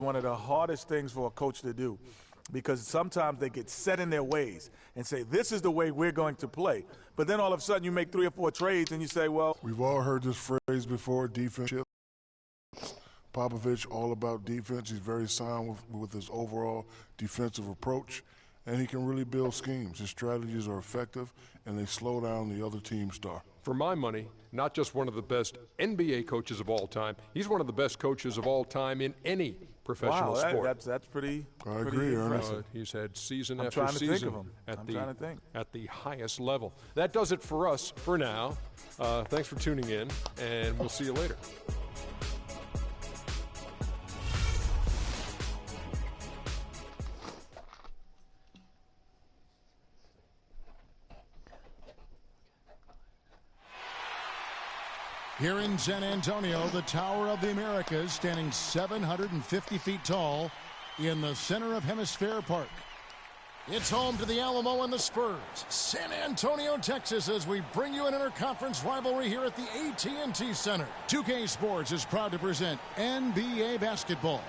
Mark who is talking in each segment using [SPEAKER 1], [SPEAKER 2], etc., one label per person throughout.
[SPEAKER 1] One of the hardest things for a coach to do, because sometimes they get set in their ways and say, this is the way we're going to play. But then all of a sudden you make 3 or 4 trades and you say, well.
[SPEAKER 2] We've all heard this phrase before, defense. Popovich, all about defense. He's very sound with his overall defensive approach, and he can really build schemes. His strategies are effective, and they slow down the other team's star.
[SPEAKER 3] For my money, not just one of the best NBA coaches of all time, he's one of the best coaches of all time in any professional sport.
[SPEAKER 1] That's pretty.
[SPEAKER 2] I agree, Ernest.
[SPEAKER 3] He's had season after season at the highest level. That does it for us for now. Thanks for tuning in, and we'll see you later.
[SPEAKER 4] Here in San Antonio, the Tower of the Americas, standing 750 feet tall in the center of Hemisphere Park. It's home to the Alamo and the Spurs. San Antonio, Texas, as we bring you an interconference rivalry here at the AT&T Center. 2K Sports is proud to present NBA basketball.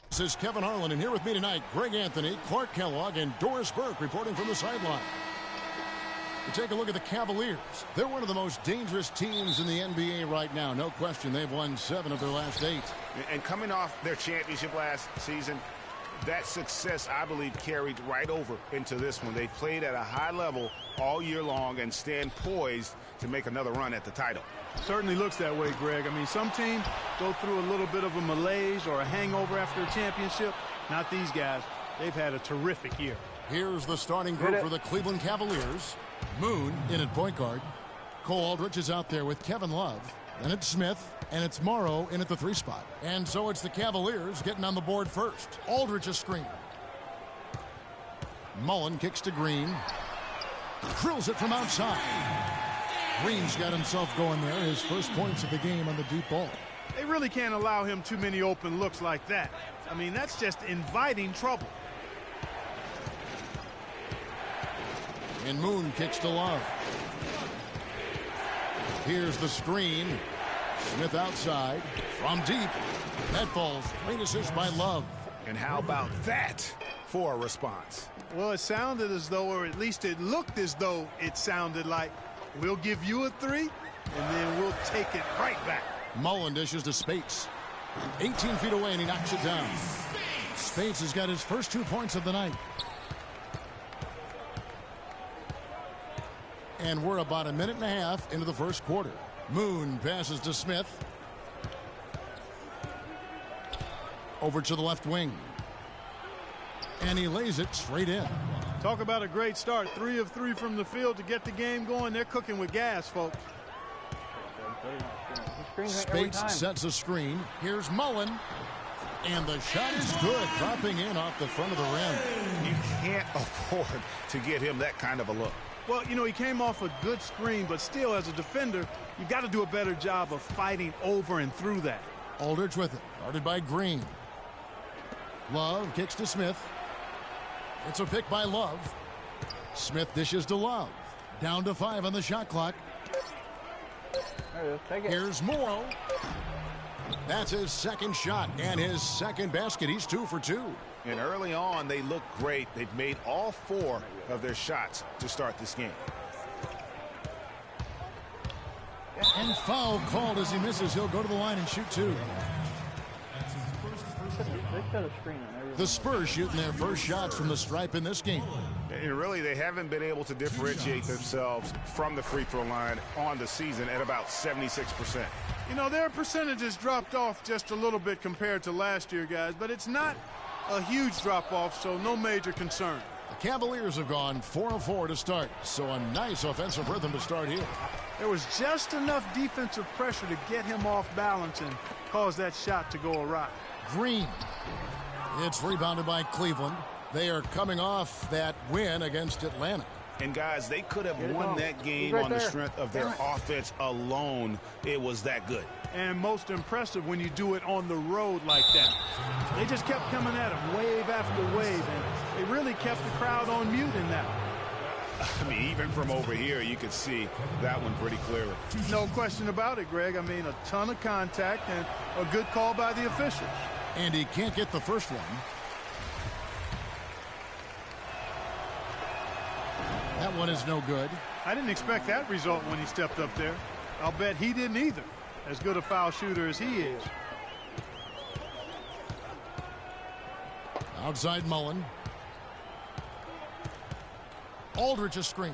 [SPEAKER 4] This is Kevin Harlan, and here with me tonight, Greg Anthony, Clark Kellogg, and Doris Burke reporting from the sideline. We take a look at the Cavaliers. They're one of the most dangerous teams in the NBA right now. No question, they've won 7 of their last 8.
[SPEAKER 5] And coming off their championship last season, that success, I believe, carried right over into this one. They've played at a high level all year long and stand poised to make another run at the title.
[SPEAKER 6] Certainly looks that way, Greg. I mean, some teams go through a little bit of a malaise or a hangover after a championship. Not these guys. They've had a terrific year.
[SPEAKER 4] Here's the starting group for the Cleveland Cavaliers. Moon in at point guard. Cole Aldrich is out there with Kevin Love. Then it's Smith, and it's Morrow in at the 3 spot. And so it's the Cavaliers getting on the board first. Aldrich a screen. Mullen kicks to Green. Drills it from outside. Green's got himself going there. His first points of the game on the deep ball.
[SPEAKER 6] They really can't allow him too many open looks like that. I mean, that's just inviting trouble.
[SPEAKER 4] And Moon kicks to Love. Here's the screen. Smith outside. From deep. That falls. Great assist by Love.
[SPEAKER 5] And how about that for a response?
[SPEAKER 6] Well, it sounded as though, or at least it looked as though it sounded like, we'll give you a 3, and then we'll take it right back.
[SPEAKER 4] Mullen dishes to Spates. 18 feet away, and he knocks it down. Spates has got his first 2 points of the night. And we're about a minute and a half into the first quarter. Moon passes to Smith. Over to the left wing. And he lays it straight in.
[SPEAKER 6] Talk about a great start. 3 of 3 from the field to get the game going. They're cooking with gas, folks.
[SPEAKER 4] Spates sets a screen. Here's Mullen. And the shot is good, dropping in off the front of the rim.
[SPEAKER 5] You can't afford to get him that kind of a look.
[SPEAKER 6] Well, you know, he came off a good screen, but still, as a defender, you've got to do a better job of fighting over and through that.
[SPEAKER 4] Aldrich with it, guarded by Green. Love kicks to Smith. It's a pick by Love. Smith dishes to Love. Down to 5 on the shot clock. Here's Morrow. That's his second shot and his second basket. He's 2 for 2.
[SPEAKER 5] And early on, they look great. They've made all 4 of their shots to start this game.
[SPEAKER 4] And foul called as he misses. He'll go to the line and shoot 2. The Spurs shooting their first shots from the stripe in this game.
[SPEAKER 5] And really, they haven't been able to differentiate themselves from the free throw line on the season at about 76%.
[SPEAKER 6] You know, their percentages dropped off just a little bit compared to last year, guys, but it's not a huge drop-off, so no major concern.
[SPEAKER 4] The Cavaliers have gone 4 of 4 to start, so a nice offensive rhythm to start here.
[SPEAKER 6] There was just enough defensive pressure to get him off balance and cause that shot to go awry.
[SPEAKER 4] Green. It's rebounded by Cleveland. They are coming off that win against Atlanta.
[SPEAKER 5] And, guys, they could have won that game on the strength of their offense alone. It was that good.
[SPEAKER 6] And most impressive when you do it on the road like that. They just kept coming at him wave after wave, and they really kept the crowd on mute in that one.
[SPEAKER 5] I mean, even from over here, you could see that one pretty clearly.
[SPEAKER 6] No question about it, Greg. I mean, a ton of contact and a good call by the officials.
[SPEAKER 4] And he can't get the first one. That one is no good.
[SPEAKER 6] I didn't expect that result when he stepped up there. I'll bet he didn't either, as good a foul shooter as he is.
[SPEAKER 4] Outside Mullen. Aldridge a screen.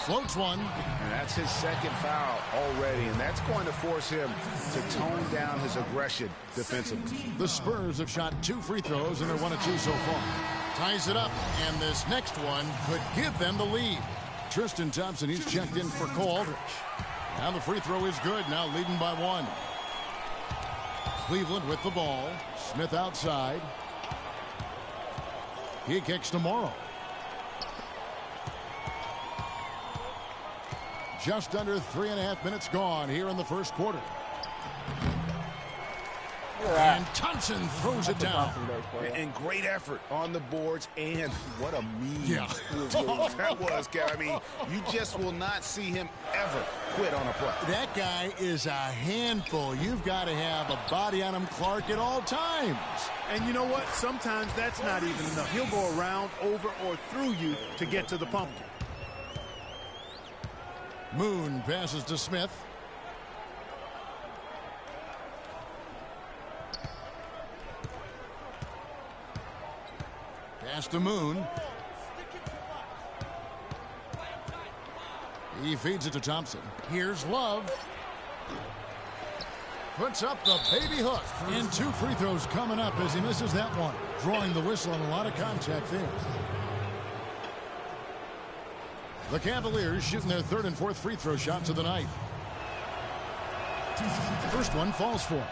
[SPEAKER 4] Floats one.
[SPEAKER 5] And that's his second foul already, and that's going to force him to tone down his aggression defensively.
[SPEAKER 4] The Spurs have shot 2 free throws, and they're 1 of 2 so far. Ties it up, and this next one could give them the lead. Tristan Thompson, he's checked in for Cole Aldridge. Now the free throw is good, now leading by 1. Cleveland with the ball. Smith outside. He kicks to Morrow. Just under 3.5 minutes gone here in the first quarter. And Thompson throws it down.
[SPEAKER 5] And great effort on the boards, and what a mean move that was, Kev. I mean, you just will not see him ever quit on a play.
[SPEAKER 4] That guy is a handful. You've got to have a body on him, Clark, at all times.
[SPEAKER 6] And you know what? Sometimes that's not even enough. He'll go around, over, or through you to get to the pumpkin.
[SPEAKER 4] Moon passes to Smith. Pass to Moon. He feeds it to Thompson. Here's Love. Puts up the baby hook. And 2 free throws coming up as he misses that one. Drawing the whistle on a lot of contact there. The Cavaliers shooting their 3rd and 4th free throw shots of the night. First one falls for him.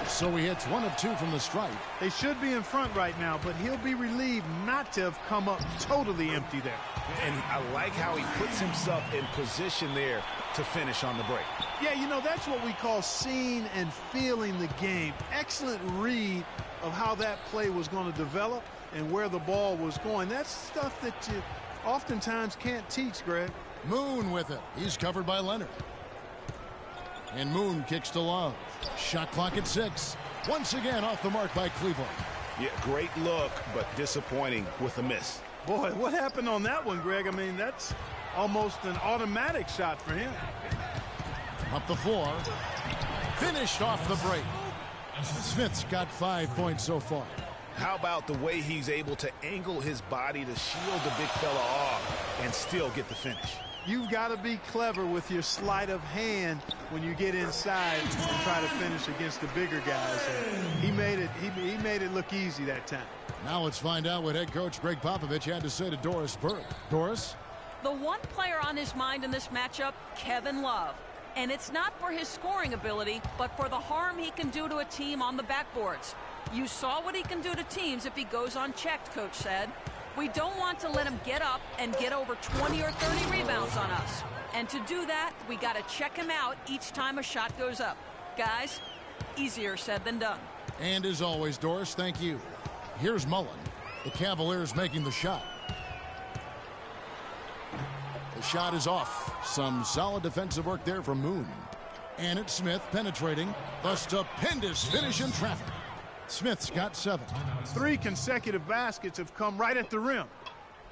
[SPEAKER 4] So he hits 1 of 2 from the stripe.
[SPEAKER 6] They should be in front right now, but he'll be relieved not to have come up totally empty there.
[SPEAKER 5] And I like how he puts himself in position there to finish on the break.
[SPEAKER 6] Yeah, you know, that's what we call seeing and feeling the game. Excellent read of how that play was going to develop and where the ball was going. That's stuff that you oftentimes can't teach, Greg.
[SPEAKER 4] Moon with it. He's covered by Leonard. And Moon kicks to Love. Shot clock at 6. Once again off the mark by Cleveland.
[SPEAKER 5] Yeah, great look, but disappointing with a miss.
[SPEAKER 6] Boy, what happened on that one, Greg? I mean, that's almost an automatic shot for him.
[SPEAKER 4] Up the floor. Finished off the break. Smith's got 5 points so far.
[SPEAKER 5] How about the way he's able to angle his body to shield the big fella off and still get the finish?
[SPEAKER 6] You've got to be clever with your sleight of hand when you get inside and try to finish against the bigger guys. And he made it look easy that time.
[SPEAKER 4] Now let's find out what head coach Greg Popovich had to say to Doris Burke. Doris?
[SPEAKER 7] The one player on his mind in this matchup, Kevin Love. And it's not for his scoring ability, but for the harm he can do to a team on the backboards. You saw what he can do to teams if he goes unchecked, Coach said. We don't want to let him get up and get over 20 or 30 rebounds on us. And to do that, we got to check him out each time a shot goes up. Guys, easier said than done.
[SPEAKER 4] And as always, Doris, thank you. Here's Mullen. The Cavaliers making the shot. The shot is off. Some solid defensive work there from Moon. And it's Smith penetrating. The stupendous finish in traffic. Smith's got 7.
[SPEAKER 6] 3 consecutive baskets have come right at the rim.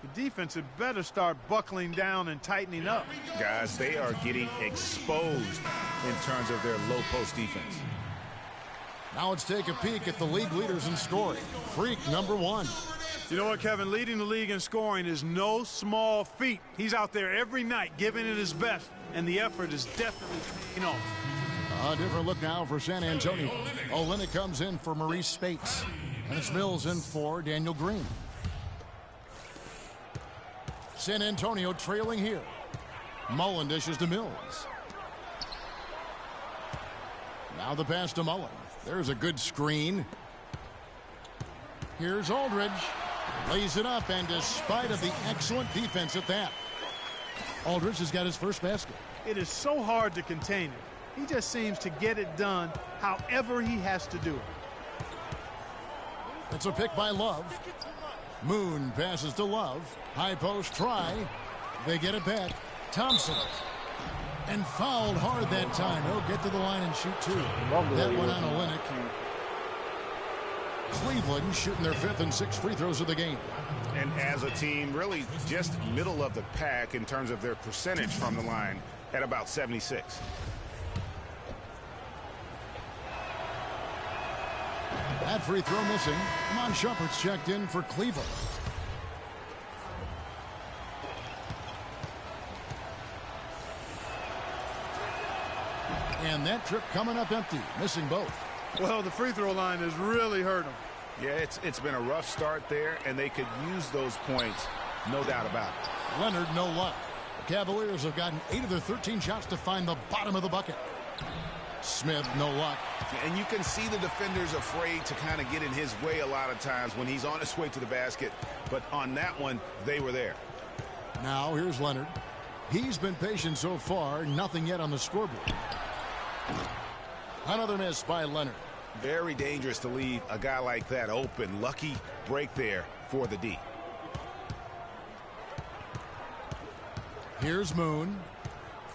[SPEAKER 6] The defense had better start buckling down and tightening up.
[SPEAKER 5] Guys, they are getting exposed in terms of their low post defense.
[SPEAKER 4] Now let's take a peek at the league leaders in scoring. Freak, number 1.
[SPEAKER 6] You know what, Kevin? Leading the league in scoring is no small feat. He's out there every night giving it his best, and the effort is definitely paying off.
[SPEAKER 4] A different look now for San Antonio. Olynyk comes in for Maurice Spates. And it's Mills in for Daniel Green. San Antonio trailing here. Mullen dishes to Mills. Now the pass to Mullen. There's a good screen. Here's Aldridge. Lays it up, and despite of the excellent defense at that, Aldridge has got his first basket.
[SPEAKER 6] It is so hard to contain him. He just seems to get it done however he has to do it.
[SPEAKER 4] It's a pick by Love. Moon passes to Love. High post try. They get it back. Thompson. And fouled hard that time. He'll get to the line and shoot 2. That one on Olynyk. Cleveland shooting their 5th and 6th free throws of the game.
[SPEAKER 5] And as a team, really just middle of the pack in terms of their percentage from the line at about 76.
[SPEAKER 4] That free throw missing. Mon Shumpert's checked in for Cleveland. And that trip coming up empty, missing both.
[SPEAKER 6] Well, the free throw line has really hurt him.
[SPEAKER 5] Yeah, it's been a rough start there, and they could use those points, no doubt about it.
[SPEAKER 4] Leonard, no luck. The Cavaliers have gotten 8 of their 13 shots to find the bottom of the bucket. Smith, no luck.
[SPEAKER 5] And you can see the defenders afraid to kind of get in his way a lot of times when he's on his way to the basket. But on that one, they were there.
[SPEAKER 4] Now here's Leonard. He's been patient so far. Nothing yet on the scoreboard. Another miss by Leonard.
[SPEAKER 5] Very dangerous to leave a guy like that open. Lucky break there for the D.
[SPEAKER 4] Here's Moon.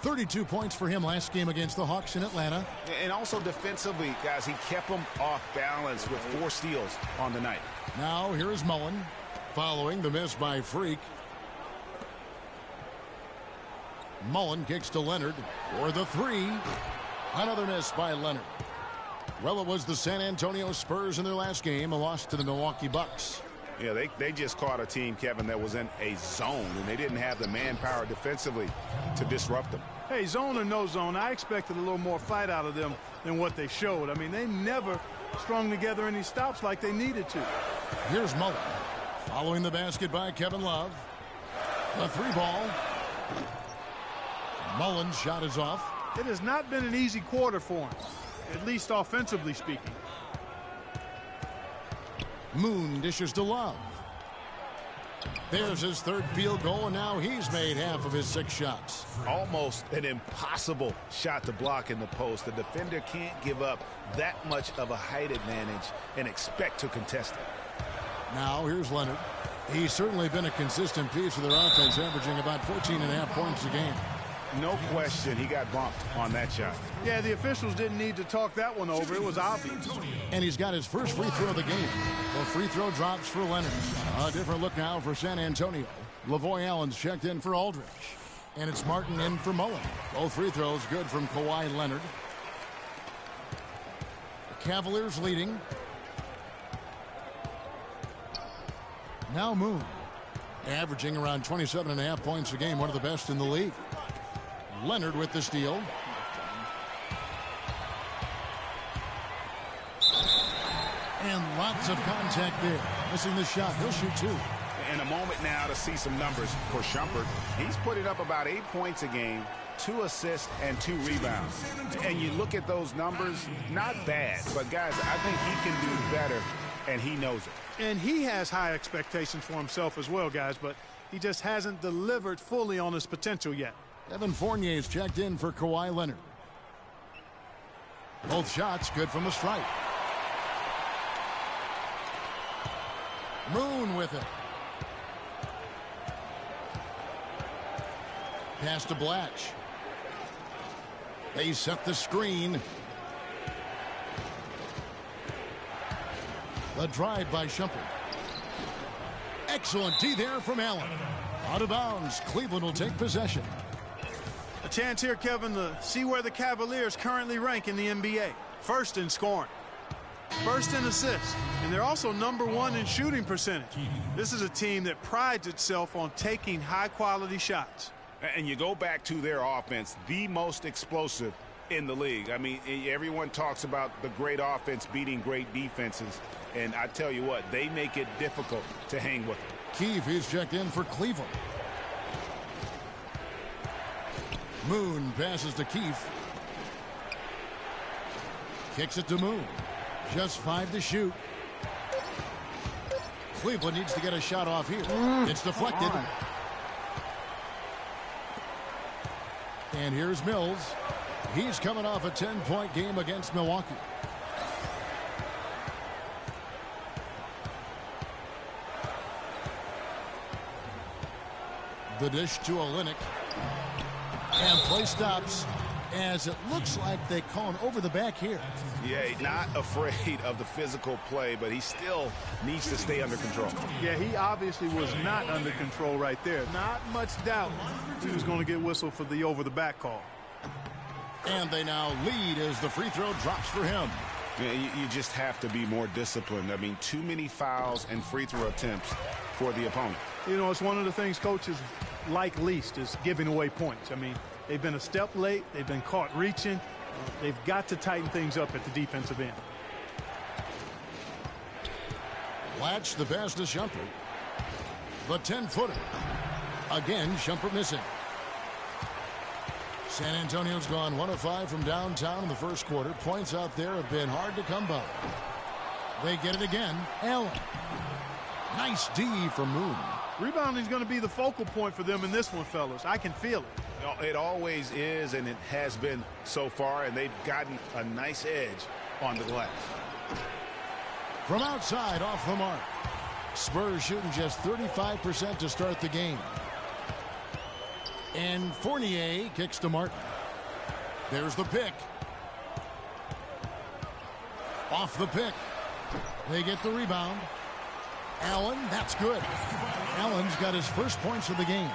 [SPEAKER 4] 32 points for him last game against the Hawks in Atlanta.
[SPEAKER 5] And also defensively, guys, he kept them off balance with 4 steals on the night.
[SPEAKER 4] Now here is Mullen following the miss by Freak. Mullen kicks to Leonard for the 3. Another miss by Leonard. Well, it was the San Antonio Spurs in their last game, a loss to the Milwaukee Bucks.
[SPEAKER 5] Yeah, they just caught a team, Kevin, that was in a zone, and they didn't have the manpower defensively to disrupt them.
[SPEAKER 6] Hey, zone or no zone, I expected a little more fight out of them than what they showed. I mean, they never strung together any stops like they needed to.
[SPEAKER 4] Here's Mullen following the basket by Kevin Love. The 3 ball. Mullen's shot is off.
[SPEAKER 6] It has not been an easy quarter for him, at least offensively speaking.
[SPEAKER 4] Moon dishes to Love. There's his 3rd field goal, and now he's made half of his 6 shots.
[SPEAKER 5] Almost an impossible shot to block in the post. The defender can't give up that much of a height advantage and expect to contest it.
[SPEAKER 4] Now here's Leonard. He's certainly been a consistent piece of their offense, averaging about 14.5 points a game.
[SPEAKER 5] No question he got bumped on that shot.
[SPEAKER 6] Yeah, the officials didn't need to talk that one over. It was obvious.
[SPEAKER 4] And he's got his first free throw of the game. The free throw drops for Leonard. A different look now for San Antonio. Lavoy Allen's checked in for Aldridge. And it's Martin in for Mullen. Both free throws good from Kawhi Leonard. The Cavaliers leading. Now Moon. Averaging around 27.5 points a game. One of the best in the league. Leonard with the steal. And lots of contact there. Missing the shot. He'll shoot 2.
[SPEAKER 5] And a moment now to see some numbers for Shumpert. He's putting up about 8 points a game, 2 assists, and 2 rebounds. And you look at those numbers, not bad. But, guys, I think he can do better, and he knows it.
[SPEAKER 6] And he has high expectations for himself as well, guys, but he just hasn't delivered fully on his potential yet.
[SPEAKER 4] Evan Fournier's checked in for Kawhi Leonard. Both shots good from the stripe. Moon with it. Pass to Blatch. They set the screen. The drive by Shumpert. Excellent D there from Allen. Out of bounds. Cleveland will take possession.
[SPEAKER 6] A chance here, Kevin, to see where the Cavaliers currently rank in the NBA. First in scoring. first in assists, and they're also #1 in shooting percentage. This is a team that prides itself on taking high-quality shots.
[SPEAKER 5] And you go back to their offense, the most explosive in the league. I mean, everyone talks about the great offense beating great defenses, and I tell you what, they make it difficult to hang with them.
[SPEAKER 4] Keefe is checked in for Cleveland. Moon passes to Keefe. Kicks it to Moon. Just 5 to shoot. Cleveland needs to get a shot off here. It's deflected. And here's Mills. He's coming off a 10-point game against Milwaukee. The dish to Olynyk. And play stops as it looks like they call an over the back here.
[SPEAKER 5] Yeah, not afraid of the physical play, but he still needs to stay under control.
[SPEAKER 6] Yeah, he obviously was not under control right there. Not much doubt he was going to get whistled for the over the back call.
[SPEAKER 4] And they now lead as the free throw drops for him.
[SPEAKER 5] Yeah, you just have to be more disciplined. I mean, too many fouls and free throw attempts for the opponent.
[SPEAKER 6] You know, it's one of the things coaches like least is giving away points. I mean, they've been a step late. They've been caught reaching. They've got to tighten things up at the defensive end.
[SPEAKER 4] Latch the pass to Shumpert. The 10-footer. Again, Shumpert missing. San Antonio's gone 1 of 5 from downtown in the first quarter. Points out there have been hard to come by. They get it again. Allen. Nice D from Moon.
[SPEAKER 6] Rebounding is going to be the focal point for them in this one, fellas. I can feel it.
[SPEAKER 5] It always is, and it has been so far, and they've gotten a nice edge on the glass.
[SPEAKER 4] From outside, off the mark. Spurs shooting just 35% to start the game. And Fournier kicks to Martin. There's the pick. Off the pick. They get the rebound. Allen, that's good. Allen's got his first points of the game.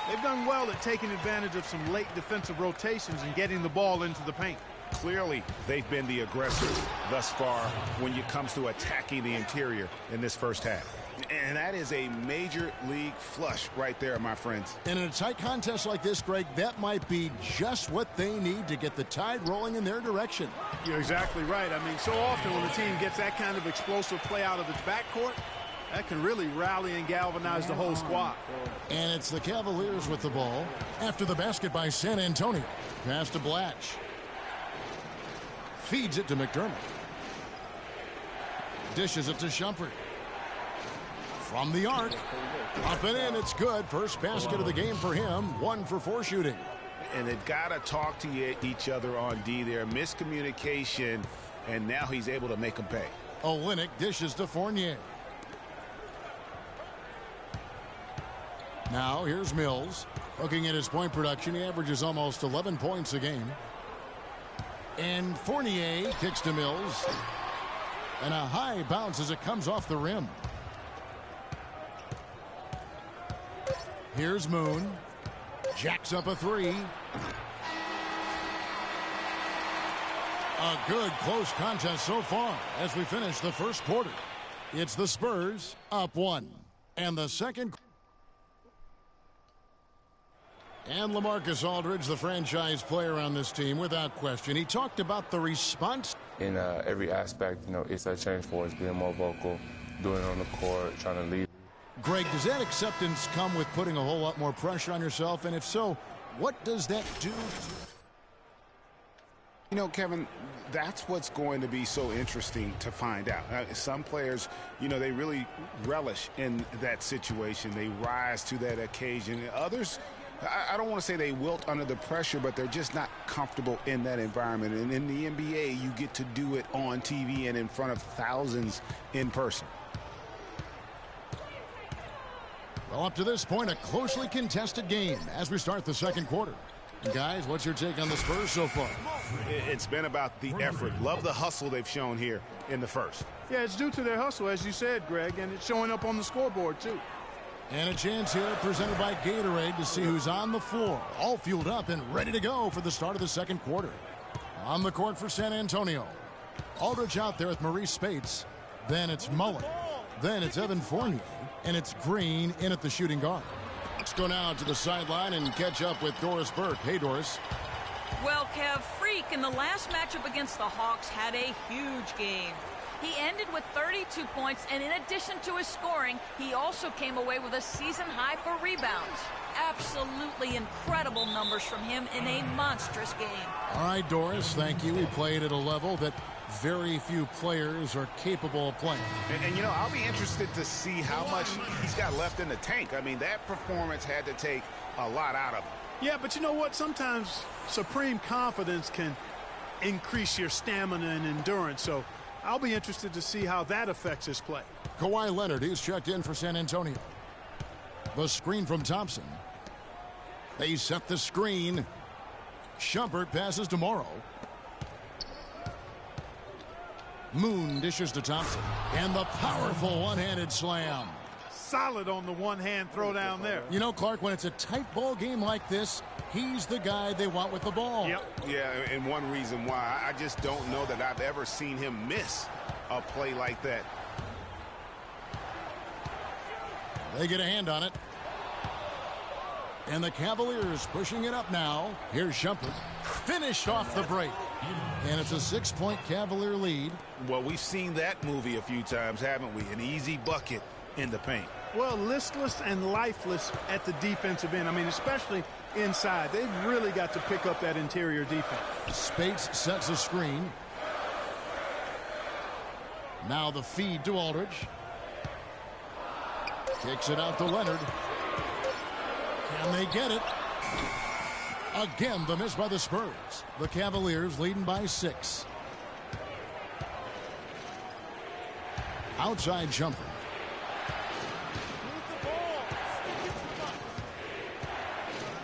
[SPEAKER 6] They've done well at taking advantage of some late defensive rotations and getting the ball into the paint.
[SPEAKER 5] Clearly, they've been the aggressors thus far when it comes to attacking the interior in this first half. And that is a major league flush right there, my friends.
[SPEAKER 4] And in a tight contest like this, Greg, that might be just what they need to get the tide rolling in their direction.
[SPEAKER 6] You're exactly right. I mean, so often when the team gets that kind of explosive play out of its backcourt, that can really rally and galvanize the whole squad.
[SPEAKER 4] And it's the Cavaliers with the ball after the basket by San Antonio. Pass to Blatch. Feeds it to McDermott. Dishes it to Shumpert. From the arc. Up and in. It's good. First basket of the game for him. 1 for 4 shooting.
[SPEAKER 5] And they've got to talk to each other on D there. Miscommunication. And now he's able to make them pay.
[SPEAKER 4] Olynyk dishes to Fournier. Now here's Mills. Looking at his point production, he averages almost 11 points a game. And Fournier kicks to Mills. And a high bounce as it comes off the rim. Here's Moon. Jacks up a 3. A good close contest so far as we finish the first quarter. It's the Spurs up 1. And the second. And LaMarcus Aldridge, the franchise player on this team, without question. He talked about the response.
[SPEAKER 8] In every aspect, you know, it's a change for us, being more vocal, doing it on the court, trying to lead.
[SPEAKER 4] Greg, does that acceptance come with putting a whole lot more pressure on yourself? And if so, what does that do?
[SPEAKER 5] You know, Kevin, that's what's going to be so interesting to find out. Some players, you know, they really relish in that situation. They rise to that occasion. Others, I don't want to say they wilt under the pressure, but they're just not comfortable in that environment. And in the NBA, you get to do it on TV and in front of thousands in person.
[SPEAKER 4] Well, up to this point, a closely contested game as we start the second quarter. And guys, what's your take on the Spurs so far?
[SPEAKER 5] It's been about the effort. Love the hustle they've shown here in the first.
[SPEAKER 6] Yeah, it's due to their hustle, as you said, Greg, and it's showing up on the scoreboard, too.
[SPEAKER 4] And a chance here presented by Gatorade to see who's on the floor, all fueled up and ready to go for the start of the second quarter. On the court for San Antonio, Aldridge out there with Maurice Spates. Then it's Mullen. Then it's Evan Fournier. And it's Green in at the shooting guard. Let's go now to the sideline and catch up with Doris Burke. Hey, Doris.
[SPEAKER 7] Well, Kev, Freak in the last matchup against the Hawks had a huge game. He ended with 32 points, and in addition to his scoring, he also came away with a season high for rebounds. Absolutely incredible numbers from him in a monstrous game.
[SPEAKER 4] All right, Doris, thank you. He played at a level that very few players are capable of playing.
[SPEAKER 5] And you know, I'll be interested to see how much he's got left in the tank. I mean, that performance had to take a lot out of him.
[SPEAKER 6] Yeah, but you know what? Sometimes supreme confidence can increase your stamina and endurance. So I'll be interested to see how that affects his play.
[SPEAKER 4] Kawhi Leonard, he's checked in for San Antonio. The screen from Thompson. They set the screen. Shumpert passes to Morrow. Moon dishes to Thompson. And the powerful one-handed slam.
[SPEAKER 6] Solid on the one-hand throw down there.
[SPEAKER 4] You know, Clark, when it's a tight ball game like this, he's the guy they want with the ball.
[SPEAKER 5] Yep. Yeah, and one reason why, I just don't know that I've ever seen him miss a play like that.
[SPEAKER 4] They get a hand on it. And the Cavaliers pushing it up now. Here's Shumpert. Finished off the break. And it's a 6-point Cavalier lead.
[SPEAKER 5] Well, we've seen that movie a few times, haven't we? An easy bucket in the paint.
[SPEAKER 6] Well, listless and lifeless at the defensive end. I mean, especially inside. They've really got to pick up that interior defense.
[SPEAKER 4] Spates sets a screen. Now the feed to Aldridge. Kicks it out to Leonard. Can they get it? Again, the miss by the Spurs. The Cavaliers leading by 6. Outside Shumpert.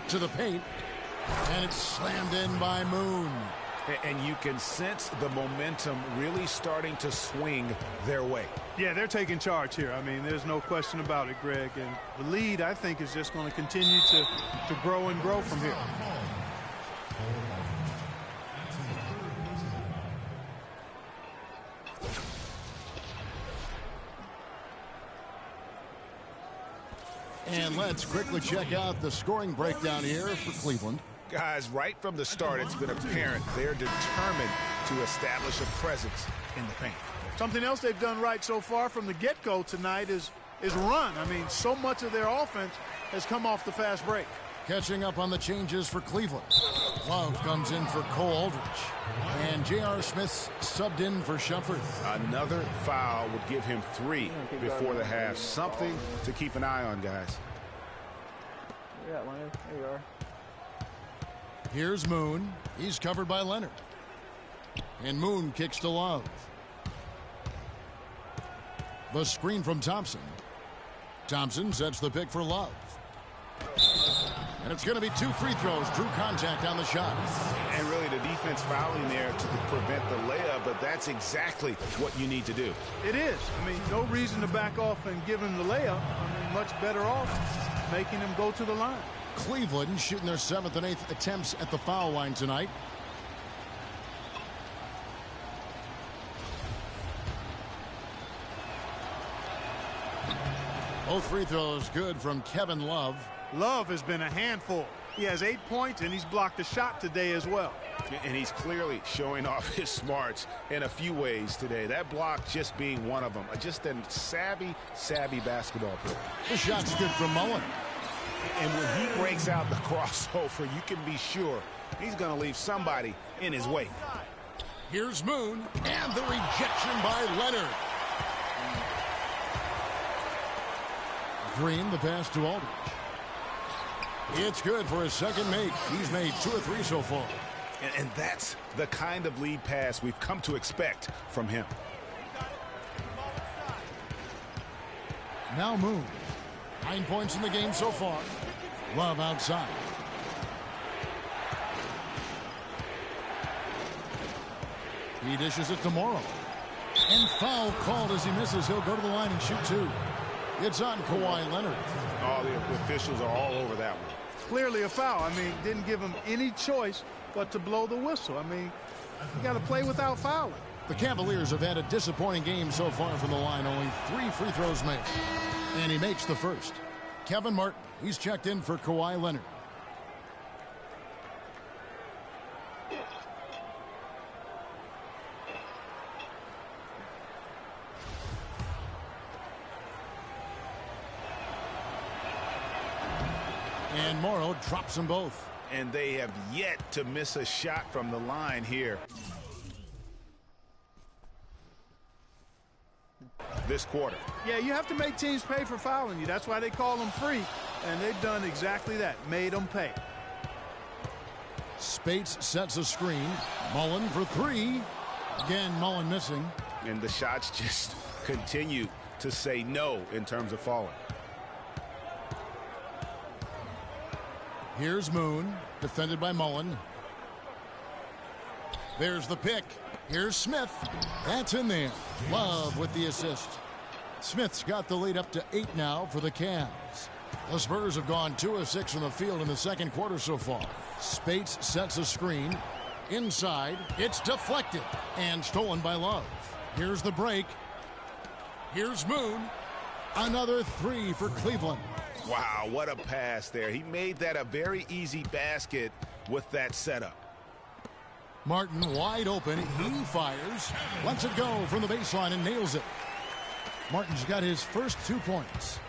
[SPEAKER 4] To the paint. And it's slammed in by Moon.
[SPEAKER 5] And you can sense the momentum really starting to swing their way.
[SPEAKER 6] Yeah, they're taking charge here. I mean, there's no question about it, Greg. And the lead, I think, is just going to continue to grow and grow from here. And let's quickly check out the scoring breakdown here for Cleveland.
[SPEAKER 5] Guys, right from the start, it's been apparent they're determined to establish a presence in the paint.
[SPEAKER 6] Something else they've done right so far from the get-go tonight is run. I mean, so much of their offense has come off the fast break.
[SPEAKER 4] Catching up on the changes for Cleveland. Love comes in for Cole Aldridge. And J.R. Smith subbed in for Shumpert.
[SPEAKER 5] Another foul would give him 3 before the half. Something to keep an eye on, guys.
[SPEAKER 9] Yeah, Leonard. There you are.
[SPEAKER 4] Here's Moon. He's covered by Leonard. And Moon kicks to Love. The screen from Thompson. Thompson sets the pick for Love. And it's going to be 2 free throws. Drew contact on the shot.
[SPEAKER 5] And really the defense fouling there to prevent the layup, but that's exactly what you need to do.
[SPEAKER 6] It is. I mean, no reason to back off and give him the layup. I mean, much better off making him go to the line.
[SPEAKER 4] Cleveland shooting their 7th and 8th attempts at the foul line tonight. Both free throws good from Kevin Love.
[SPEAKER 6] Love has been a handful. He has 8 points, and he's blocked a shot today as well.
[SPEAKER 5] And he's clearly showing off his smarts in a few ways today. That block just being one of them. Just a savvy basketball player.
[SPEAKER 4] The shot's good from Mullen.
[SPEAKER 5] And when he breaks out the crossover, you can be sure he's going to leave somebody in his way.
[SPEAKER 4] Here's Moon, and the rejection by Leonard. Green, the pass to Aldridge. It's good for his second make. He's made 2 or 3 so far.
[SPEAKER 5] And that's the kind of lead pass we've come to expect from him.
[SPEAKER 4] Now Moon. 9 points in the game so far. Love outside. He dishes it to Morrow. And foul called as he misses. He'll go to the line and shoot 2. It's on Kawhi Leonard.
[SPEAKER 5] Oh, the officials are all over that one.
[SPEAKER 6] Clearly a foul. I mean, didn't give him any choice but to blow the whistle. I mean, you got to play without fouling.
[SPEAKER 4] The Cavaliers have had a disappointing game so far from the line. Only 3 free throws made. And he makes the first. Kevin Martin, he's checked in for Kawhi Leonard. And Morrow drops them both.
[SPEAKER 5] And they have yet to miss a shot from the line here this quarter.
[SPEAKER 6] Yeah, you have to make teams pay for fouling you. That's why they call them free. And they've done exactly that, made them pay.
[SPEAKER 4] Spates sets a screen. Mullen for 3. Again, Mullen missing.
[SPEAKER 5] And the shots just continue to say no in terms of falling.
[SPEAKER 4] Here's Moon, defended by Mullen. There's the pick. Here's Smith. That's in there. Love with the assist. Smith's got the lead up to 8 now for the Cavs. The Spurs have gone 2 of 6 from the field in the second quarter so far. Spates sets a screen. Inside, it's deflected and stolen by Love. Here's the break. Here's Moon. Another 3 for Cleveland.
[SPEAKER 5] Wow, what a pass there. He made that a very easy basket with that setup.
[SPEAKER 4] Martin wide open. He fires. Lets it go from the baseline and nails it. Martin's got his first 2 points.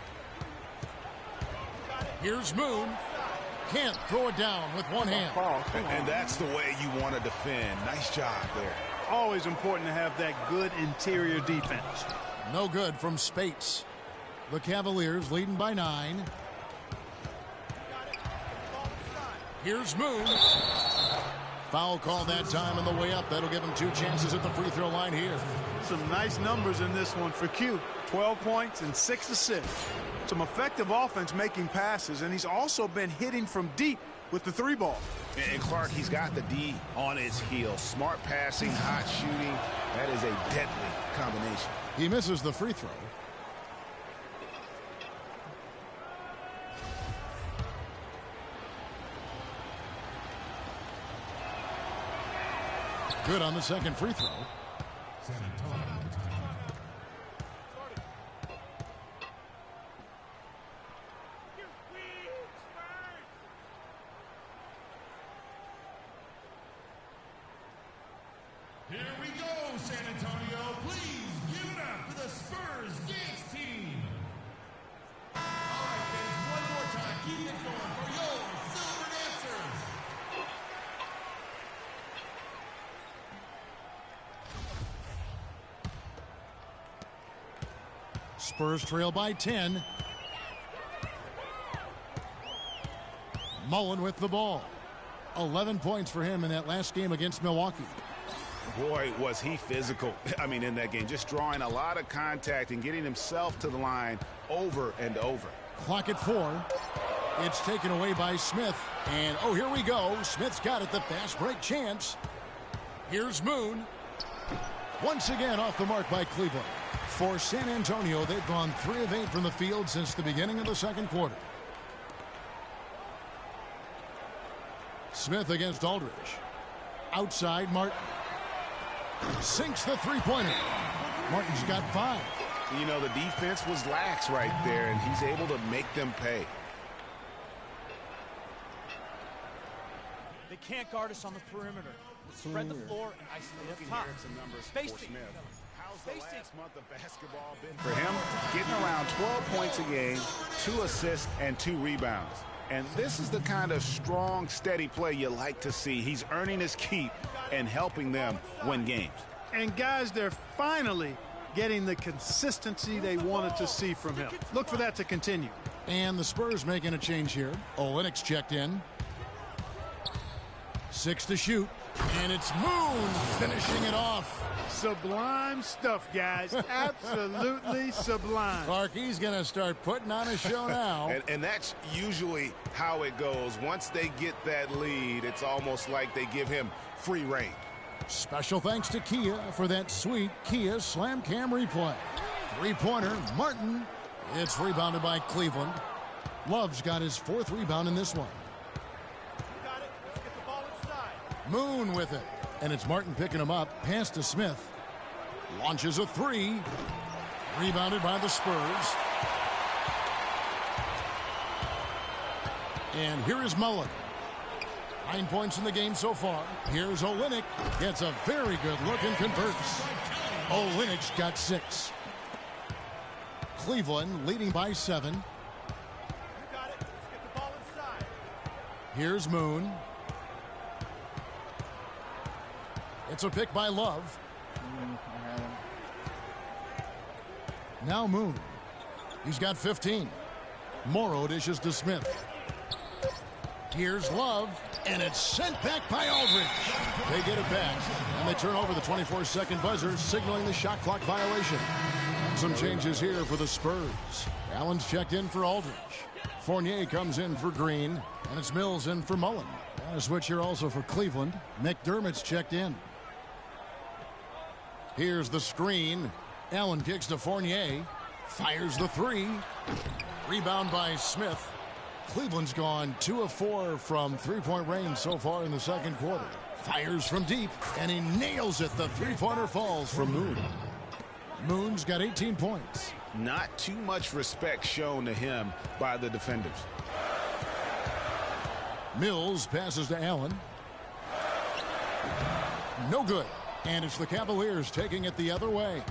[SPEAKER 4] Here's Moon. Can't throw it down with one hand.
[SPEAKER 5] And that's the way you want to defend. Nice job there.
[SPEAKER 6] Always important to have that good interior defense.
[SPEAKER 4] No good from Spates. The Cavaliers leading by 9. Here's Moon. Foul call that time on the way up. That'll give him 2 chances at the free throw line here.
[SPEAKER 6] Some nice numbers in this one for Q. 12 points and 6 assists. Some effective offense making passes, and he's also been hitting from deep with the 3 ball.
[SPEAKER 5] And Clark, he's got the D on his heels. Smart passing, hot shooting. That is a deadly combination.
[SPEAKER 4] He misses the free throw. Good on the second free throw.
[SPEAKER 10] Here we go, San Antonio. Please give it up for the Spurs dance team. All right, fans, one more time. Keep it going for your Silver Dancers.
[SPEAKER 4] Spurs trail by 10. Mullen with the ball. 11 points for him in that last game against Milwaukee.
[SPEAKER 5] Boy, was he physical. I mean, in that game, just drawing a lot of contact and getting himself to the line over and over.
[SPEAKER 4] Clock at 4. It's taken away by Smith. And, oh, here we go. Smith's got it, the fast break chance. Here's Moon. Once again off the mark by Cleveland. For San Antonio, they've gone 3 of 8 from the field since the beginning of the second quarter. Smith against Aldridge. Outside, Martin. Sinks the three-pointer. Martin's got 5.
[SPEAKER 5] You know, the defense was lax right there, and he's able to make them pay.
[SPEAKER 11] They can't guard us on the perimeter. Spread the floor and isolate up top. Space team.
[SPEAKER 5] How's the last month of basketball been for him? Getting around 12 points a game, 2 assists, and 2 rebounds. And this is the kind of strong, steady play you like to see. He's earning his keep and helping them win games.
[SPEAKER 6] And guys, they're finally getting the consistency they wanted to see from him. Look for that to continue.
[SPEAKER 4] And the Spurs making a change here. Olynyk's checked in. 6 to shoot. And it's Moon finishing it off.
[SPEAKER 6] Sublime stuff, guys. Absolutely sublime.
[SPEAKER 4] Clark, he's going to start putting on a show now.
[SPEAKER 5] and that's usually how it goes. Once they get that lead, it's almost like they give him free reign.
[SPEAKER 4] Special thanks to Kia for that sweet Kia Slam Cam replay. 3-pointer, Martin. It's rebounded by Cleveland. Love's got his 4th rebound in this one.
[SPEAKER 11] Got it. Let's get the ball inside.
[SPEAKER 4] Moon with it. And it's Martin picking him up. Pass to Smith. Launches a three. Rebounded by the Spurs. And here is Mullen. 9 points in the game so far. Here's Olynyk. Gets a very good look and converts. Olynyk's got 6. Cleveland leading by 7.
[SPEAKER 10] You got it. Let's get the ball inside.
[SPEAKER 4] Here's Moon. It's a pick by Love. Now Moon. He's got 15. Morrow dishes to Smith. Here's Love, and it's sent back by Aldridge. They get it back, and they turn over the 24-second buzzer, signaling the shot clock violation. And some changes here for the Spurs. Allen's checked in for Aldridge. Fournier comes in for Green, and it's Mills in for Mullen. And a switch here also for Cleveland. McDermott's checked in. Here's the screen. Allen kicks to Fournier. Fires the three. Rebound by Smith. Cleveland's gone 2 of 4 from three-point range so far in the second quarter. Fires from deep, and he nails it. The three-pointer falls from Moon. Moon's got 18 points.
[SPEAKER 5] Not too much respect shown to him by the defenders.
[SPEAKER 4] Mills passes to Allen. No good. And it's the Cavaliers taking it the other way.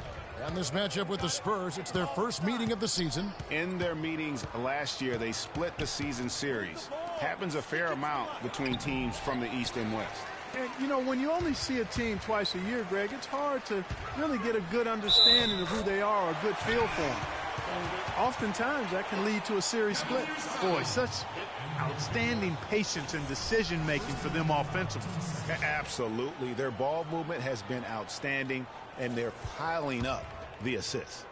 [SPEAKER 4] And this matchup with the Spurs, it's their first meeting of the season.
[SPEAKER 5] In their meetings last year, they split the season series. Happens a fair amount between teams from the East and West.
[SPEAKER 6] And, you know, when you only see a team twice a year, Greg, it's hard to really get a good understanding of who they are or a good feel for them. And oftentimes, that can lead to a series split. Boy, such outstanding patience and decision-making for them offensively.
[SPEAKER 5] Absolutely. Their ball movement has been outstanding, and they're piling up the assists.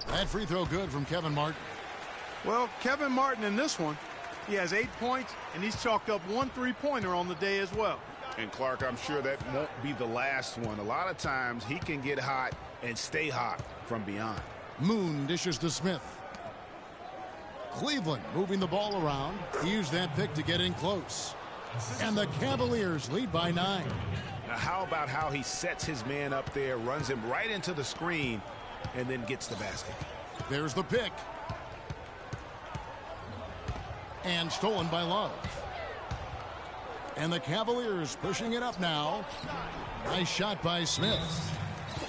[SPEAKER 4] That free throw good from Kevin Martin.
[SPEAKER 6] Well, Kevin Martin in this one, he has 8 points, and he's chalked up 1 3-pointer on the day as well.
[SPEAKER 5] And, Clark, I'm sure that won't be the last one. A lot of times he can get hot and stay hot from beyond.
[SPEAKER 4] Moon dishes to Smith. Cleveland moving the ball around. He used that pick to get in close. And the Cavaliers lead by 9.
[SPEAKER 5] Now, how about how he sets his man up there, runs him right into the screen, and then gets the basket.
[SPEAKER 4] There's the pick. And stolen by Love. And the Cavaliers pushing it up now. Nice shot by Smith.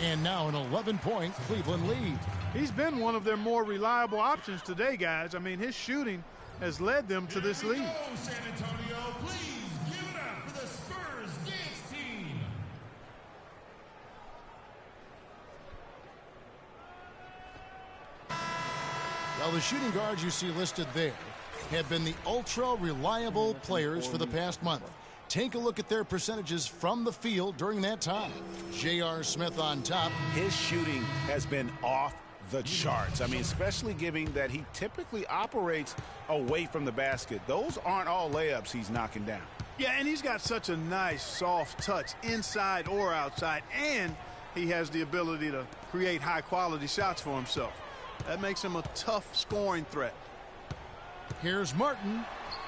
[SPEAKER 4] And now an 11-point Cleveland lead.
[SPEAKER 6] He's been one of their more reliable options today, guys. I mean, his shooting has led them to this lead.
[SPEAKER 10] San Antonio, please give it up for the Spurs dance team.
[SPEAKER 4] Well, the shooting guards you see listed there have been the ultra-reliable players for the past month. Take a look at their percentages from the field during that time. J.R. Smith on top.
[SPEAKER 5] His shooting has been off the charts. I mean, especially given that he typically operates away from the basket. Those aren't all layups he's knocking down.
[SPEAKER 6] Yeah, and he's got such a nice, soft touch inside or outside, and he has the ability to create high-quality shots for himself. That makes him a tough scoring threat.
[SPEAKER 4] Here's Martin.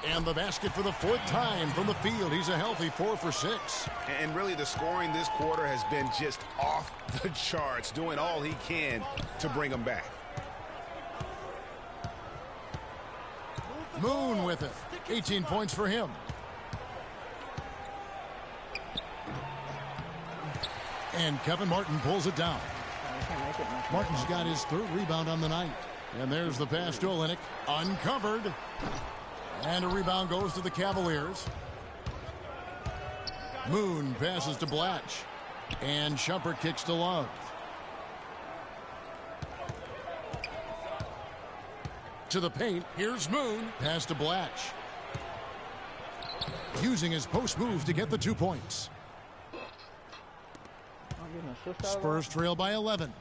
[SPEAKER 4] And the basket for the 4th time from the field. He's a healthy 4 for 6.
[SPEAKER 5] And really the scoring this quarter has been just off the charts, doing all he can to bring them back.
[SPEAKER 4] Moon with it. 18 points for him. And Kevin Martin pulls it down. Martin's got his 3rd rebound on the night. And there's the pass to Olynyk. Uncovered. And a rebound goes to the Cavaliers. Moon passes to Blatch. And Shumpert kicks to Love. To the paint. Here's Moon. Pass to Blatch. Using his post move to get the 2 points. Spurs trail by 11.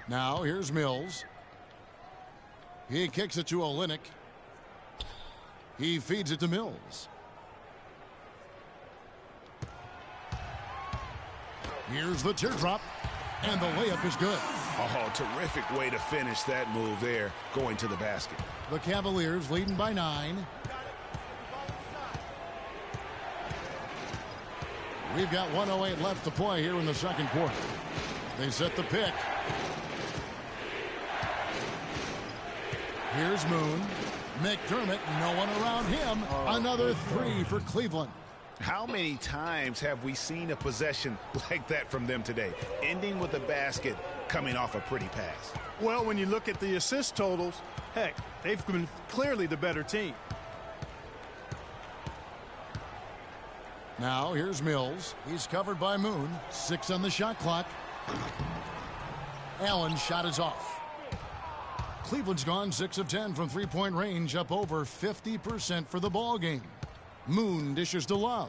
[SPEAKER 4] Now here's Mills. He kicks it to Olynyk. He feeds it to Mills. Here's the teardrop. And the layup is good.
[SPEAKER 5] Oh, terrific way to finish that move there, going to the basket.
[SPEAKER 4] The Cavaliers leading by 9. We've got 1:08 left to play here in the second quarter. They set the pick. Here's Moon. McDermott, no one around him. Another three for Cleveland.
[SPEAKER 5] How many times have we seen a possession like that from them today, ending with a basket coming off a pretty pass?
[SPEAKER 6] Well, when you look at the assist totals, heck, they've been clearly the better team.
[SPEAKER 4] Now here's Mills. He's covered by Moon. 6 on the shot clock. Allen's shot is off. Cleveland's gone 6 of 10 from three-point range, up over 50% for the ball game. Moon dishes to Love.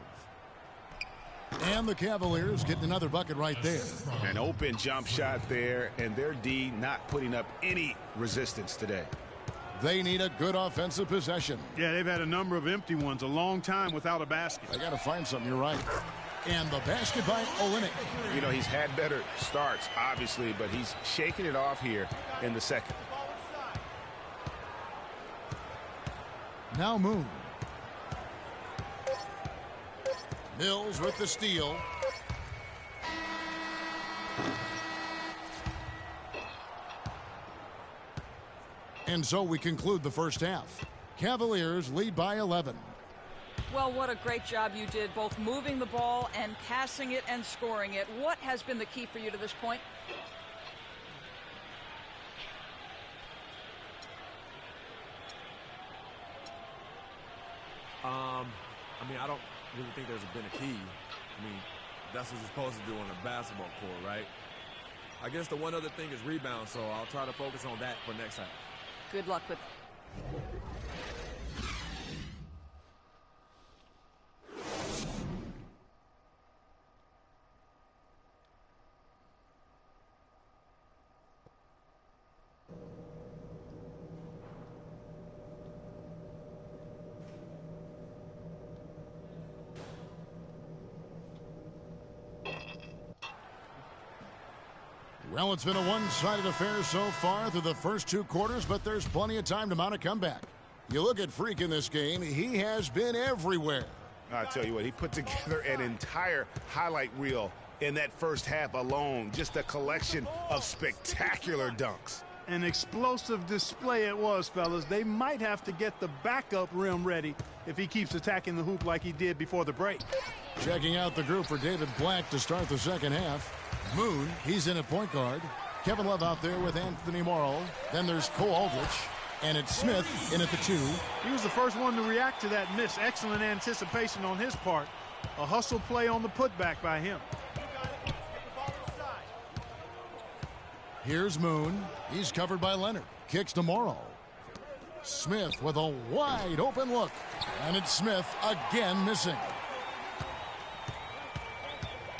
[SPEAKER 4] And the Cavaliers getting another bucket right there.
[SPEAKER 5] An open jump shot there, and their D not putting up any resistance today.
[SPEAKER 4] They need a good offensive possession.
[SPEAKER 6] Yeah, they've had a number of empty ones, a long time without a basket.
[SPEAKER 4] They got to find something, you're right. And the basket by Olynyk.
[SPEAKER 5] You know, he's had better starts, obviously, but he's shaking it off here in the second.
[SPEAKER 4] Now Moon. Mills with the steal. And so we conclude the first half. Cavaliers lead by 11.
[SPEAKER 7] Well, what a great job you did, both moving the ball and passing it and scoring it. What has been the key for you to this point?
[SPEAKER 12] I mean, I don't really think there's been a key. I mean, that's what you're supposed to do on a basketball court, right? I guess the one other thing is rebound, so I'll try to focus on that for next half.
[SPEAKER 7] Good luck with
[SPEAKER 4] Well, it's been a one-sided affair so far through the first 2 quarters, but there's plenty of time to mount a comeback. You look at Freak in this game, he has been everywhere.
[SPEAKER 5] I'll tell you what, he put together an entire highlight reel in that first half alone. Just a collection of spectacular dunks.
[SPEAKER 6] An explosive display it was, fellas. They might have to get the backup rim ready if he keeps attacking the hoop like he did before the break.
[SPEAKER 4] Checking out the group for David Black to start the second half. Moon, he's in at point guard. Kevin Love out there with Anthony Morrow. Then there's Cole Aldrich. And it's Smith in at the 2.
[SPEAKER 6] He was the first one to react to that miss. Excellent anticipation on his part. A hustle play on the putback by him.
[SPEAKER 4] Here's Moon. He's covered by Leonard. Kicks to Morrow. Smith with a wide open look. And it's Smith again missing.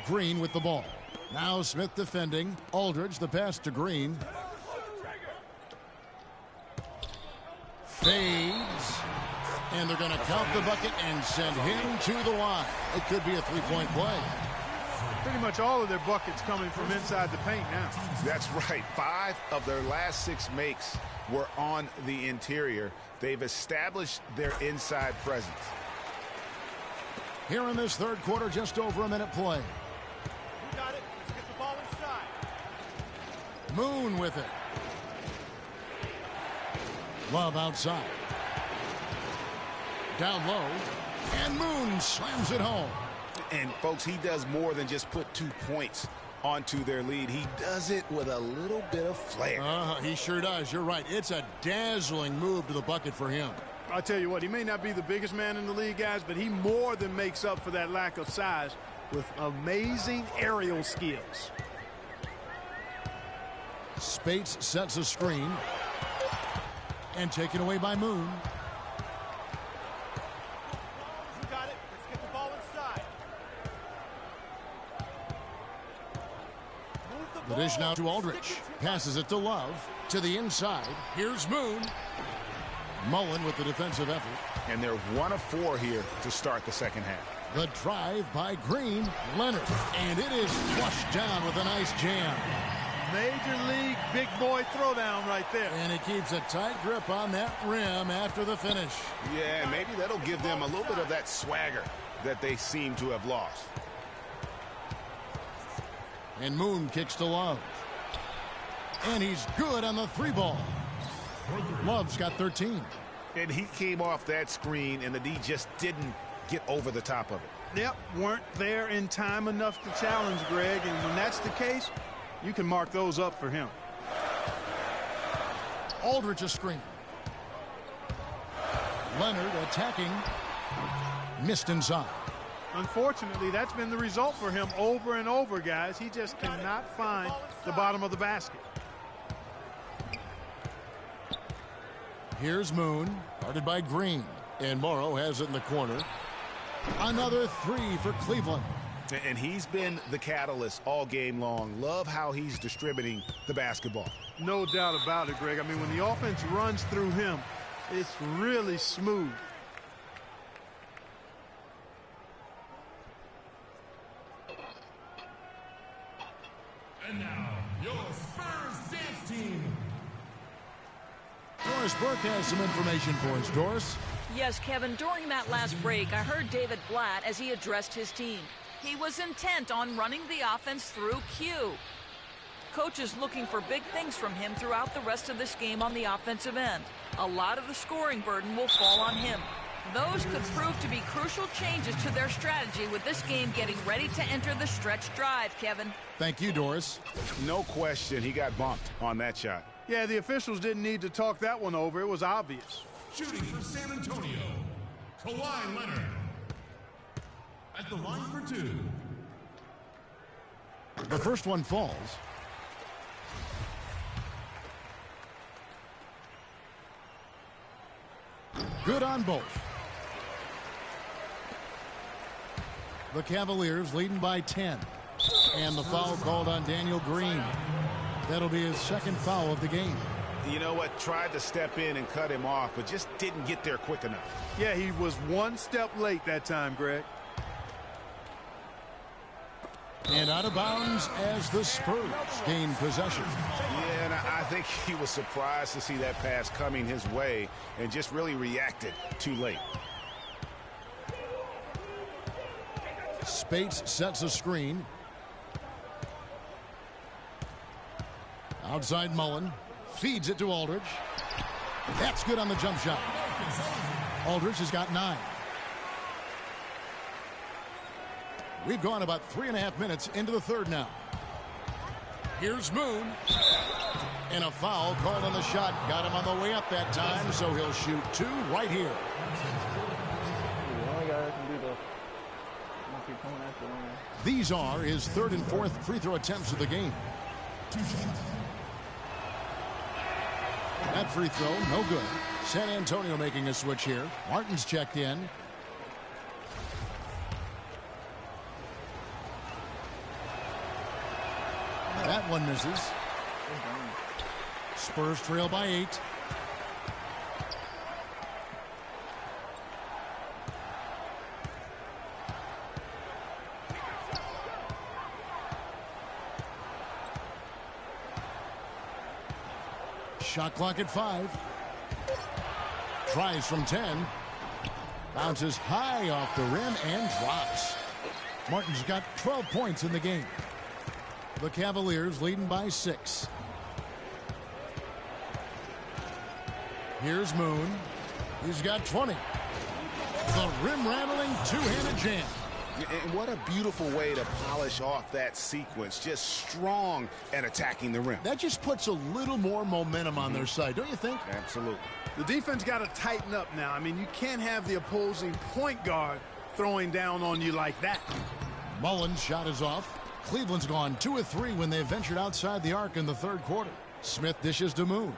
[SPEAKER 4] Green with the ball. Now Smith defending. Aldridge, the pass to Green. Fades. And they're going to count the bucket and send him to the line. It could be a three-point play.
[SPEAKER 6] Pretty much all of their buckets coming from inside the paint now.
[SPEAKER 5] That's right. 5 of their last 6 makes were on the interior. They've established their inside presence.
[SPEAKER 4] Here in this third quarter, just over a minute play.
[SPEAKER 11] You got it. Let's get the ball inside.
[SPEAKER 4] Moon with it. Love outside. Down low. And Moon slams it home.
[SPEAKER 5] And, folks, he does more than just put 2 points onto their lead. He does it with a little bit of flair.
[SPEAKER 4] He sure does. You're right. It's a dazzling move to the bucket for him.
[SPEAKER 6] I'll tell you what, he may not be the biggest man in the league, guys, but he more than makes up for that lack of size with amazing aerial skills.
[SPEAKER 4] Spates sets a screen. And taken away by Moon.
[SPEAKER 11] You got it. Let's get the ball inside.
[SPEAKER 4] The dish now to Aldrich. Passes it to Love. To the inside. Here's Moon. Mullen with the defensive effort.
[SPEAKER 5] And they're 1 of 4 here to start the second half.
[SPEAKER 4] The drive by Green. Leonard. And it is flushed down with a nice jam.
[SPEAKER 6] Major league big boy throwdown right there.
[SPEAKER 4] And he keeps a tight grip on that rim after the finish.
[SPEAKER 5] Yeah, maybe that'll give them a little bit of that swagger that they seem to have lost.
[SPEAKER 4] And Moon kicks to Love. And he's good on the 3-ball. Love's got 13.
[SPEAKER 5] And he came off that screen, and the D just didn't get over the top of it.
[SPEAKER 6] Yep, weren't there in time enough to challenge Greg, and when that's the case, you can mark those up for him.
[SPEAKER 4] Aldridge a screen. Leonard attacking. Missed inside.
[SPEAKER 6] Unfortunately, that's been the result for him over and over, guys. He just cannot find the bottom of the basket.
[SPEAKER 4] Here's Moon, guarded by Green. And Morrow has it in the corner. Another 3 for Cleveland.
[SPEAKER 5] And he's been the catalyst all game long. Love how he's distributing the basketball.
[SPEAKER 6] No doubt about it, Greg. I mean, when the offense runs through him, it's really smooth.
[SPEAKER 10] And now, your Spurs dance team.
[SPEAKER 4] Doris Burke has some information for us. Doris?
[SPEAKER 7] Yes, Kevin, during that last break, I heard David Blatt as he addressed his team. He was intent on running the offense through Q. Coach is looking for big things from him throughout the rest of this game on the offensive end. A lot of the scoring burden will fall on him. Those could prove to be crucial changes to their strategy with this game getting ready to enter the stretch drive, Kevin.
[SPEAKER 4] Thank you, Doris.
[SPEAKER 5] No question, he got bumped on that shot.
[SPEAKER 6] Yeah, the officials didn't need to talk that one over. It was obvious.
[SPEAKER 10] Shooting for San Antonio, Kawhi Leonard. At the line for 2.
[SPEAKER 4] The first one falls. Good on both. The Cavaliers leading by 10. And the foul called on Daniel Green. That'll be his second foul of the game.
[SPEAKER 5] You know what? Tried to step in and cut him off, but just didn't get there quick enough.
[SPEAKER 6] Yeah, he was one step late that time, Greg.
[SPEAKER 4] And out of bounds as the Spurs gain possession.
[SPEAKER 5] Yeah, and I think he was surprised to see that pass coming his way and just really reacted too late.
[SPEAKER 4] Spates sets a screen. Outside Mullen. Feeds it to Aldridge. That's good on the jump shot. Aldridge has got 9. We've gone about 3.5 minutes into the third now. Here's Moon. And a foul called on the shot. Got him on the way up that time, so he'll shoot 2 right here. These are his 3rd and 4th free throw attempts of the game.
[SPEAKER 10] 2 shots.
[SPEAKER 4] That free throw, no good. San Antonio making a switch here. Martin's checked in. That one misses. Spurs trail by 8. Shot clock at 5. Tries from 10. Bounces high off the rim and drops. Martin's got 12 points in the game. The Cavaliers leading by 6. Here's Moon. He's got 20. The rim-rattling two-handed jam.
[SPEAKER 5] And what a beautiful way to polish off that sequence. Just strong at attacking the rim.
[SPEAKER 4] That just puts a little more momentum on their side, don't you think?
[SPEAKER 5] Absolutely.
[SPEAKER 6] The defense got to tighten up now. I mean, you can't have the opposing point guard throwing down on you like that.
[SPEAKER 4] Mullen's shot is off. Cleveland's gone 2 of 3 when they ventured outside the arc in the third quarter. Smith dishes to Moon.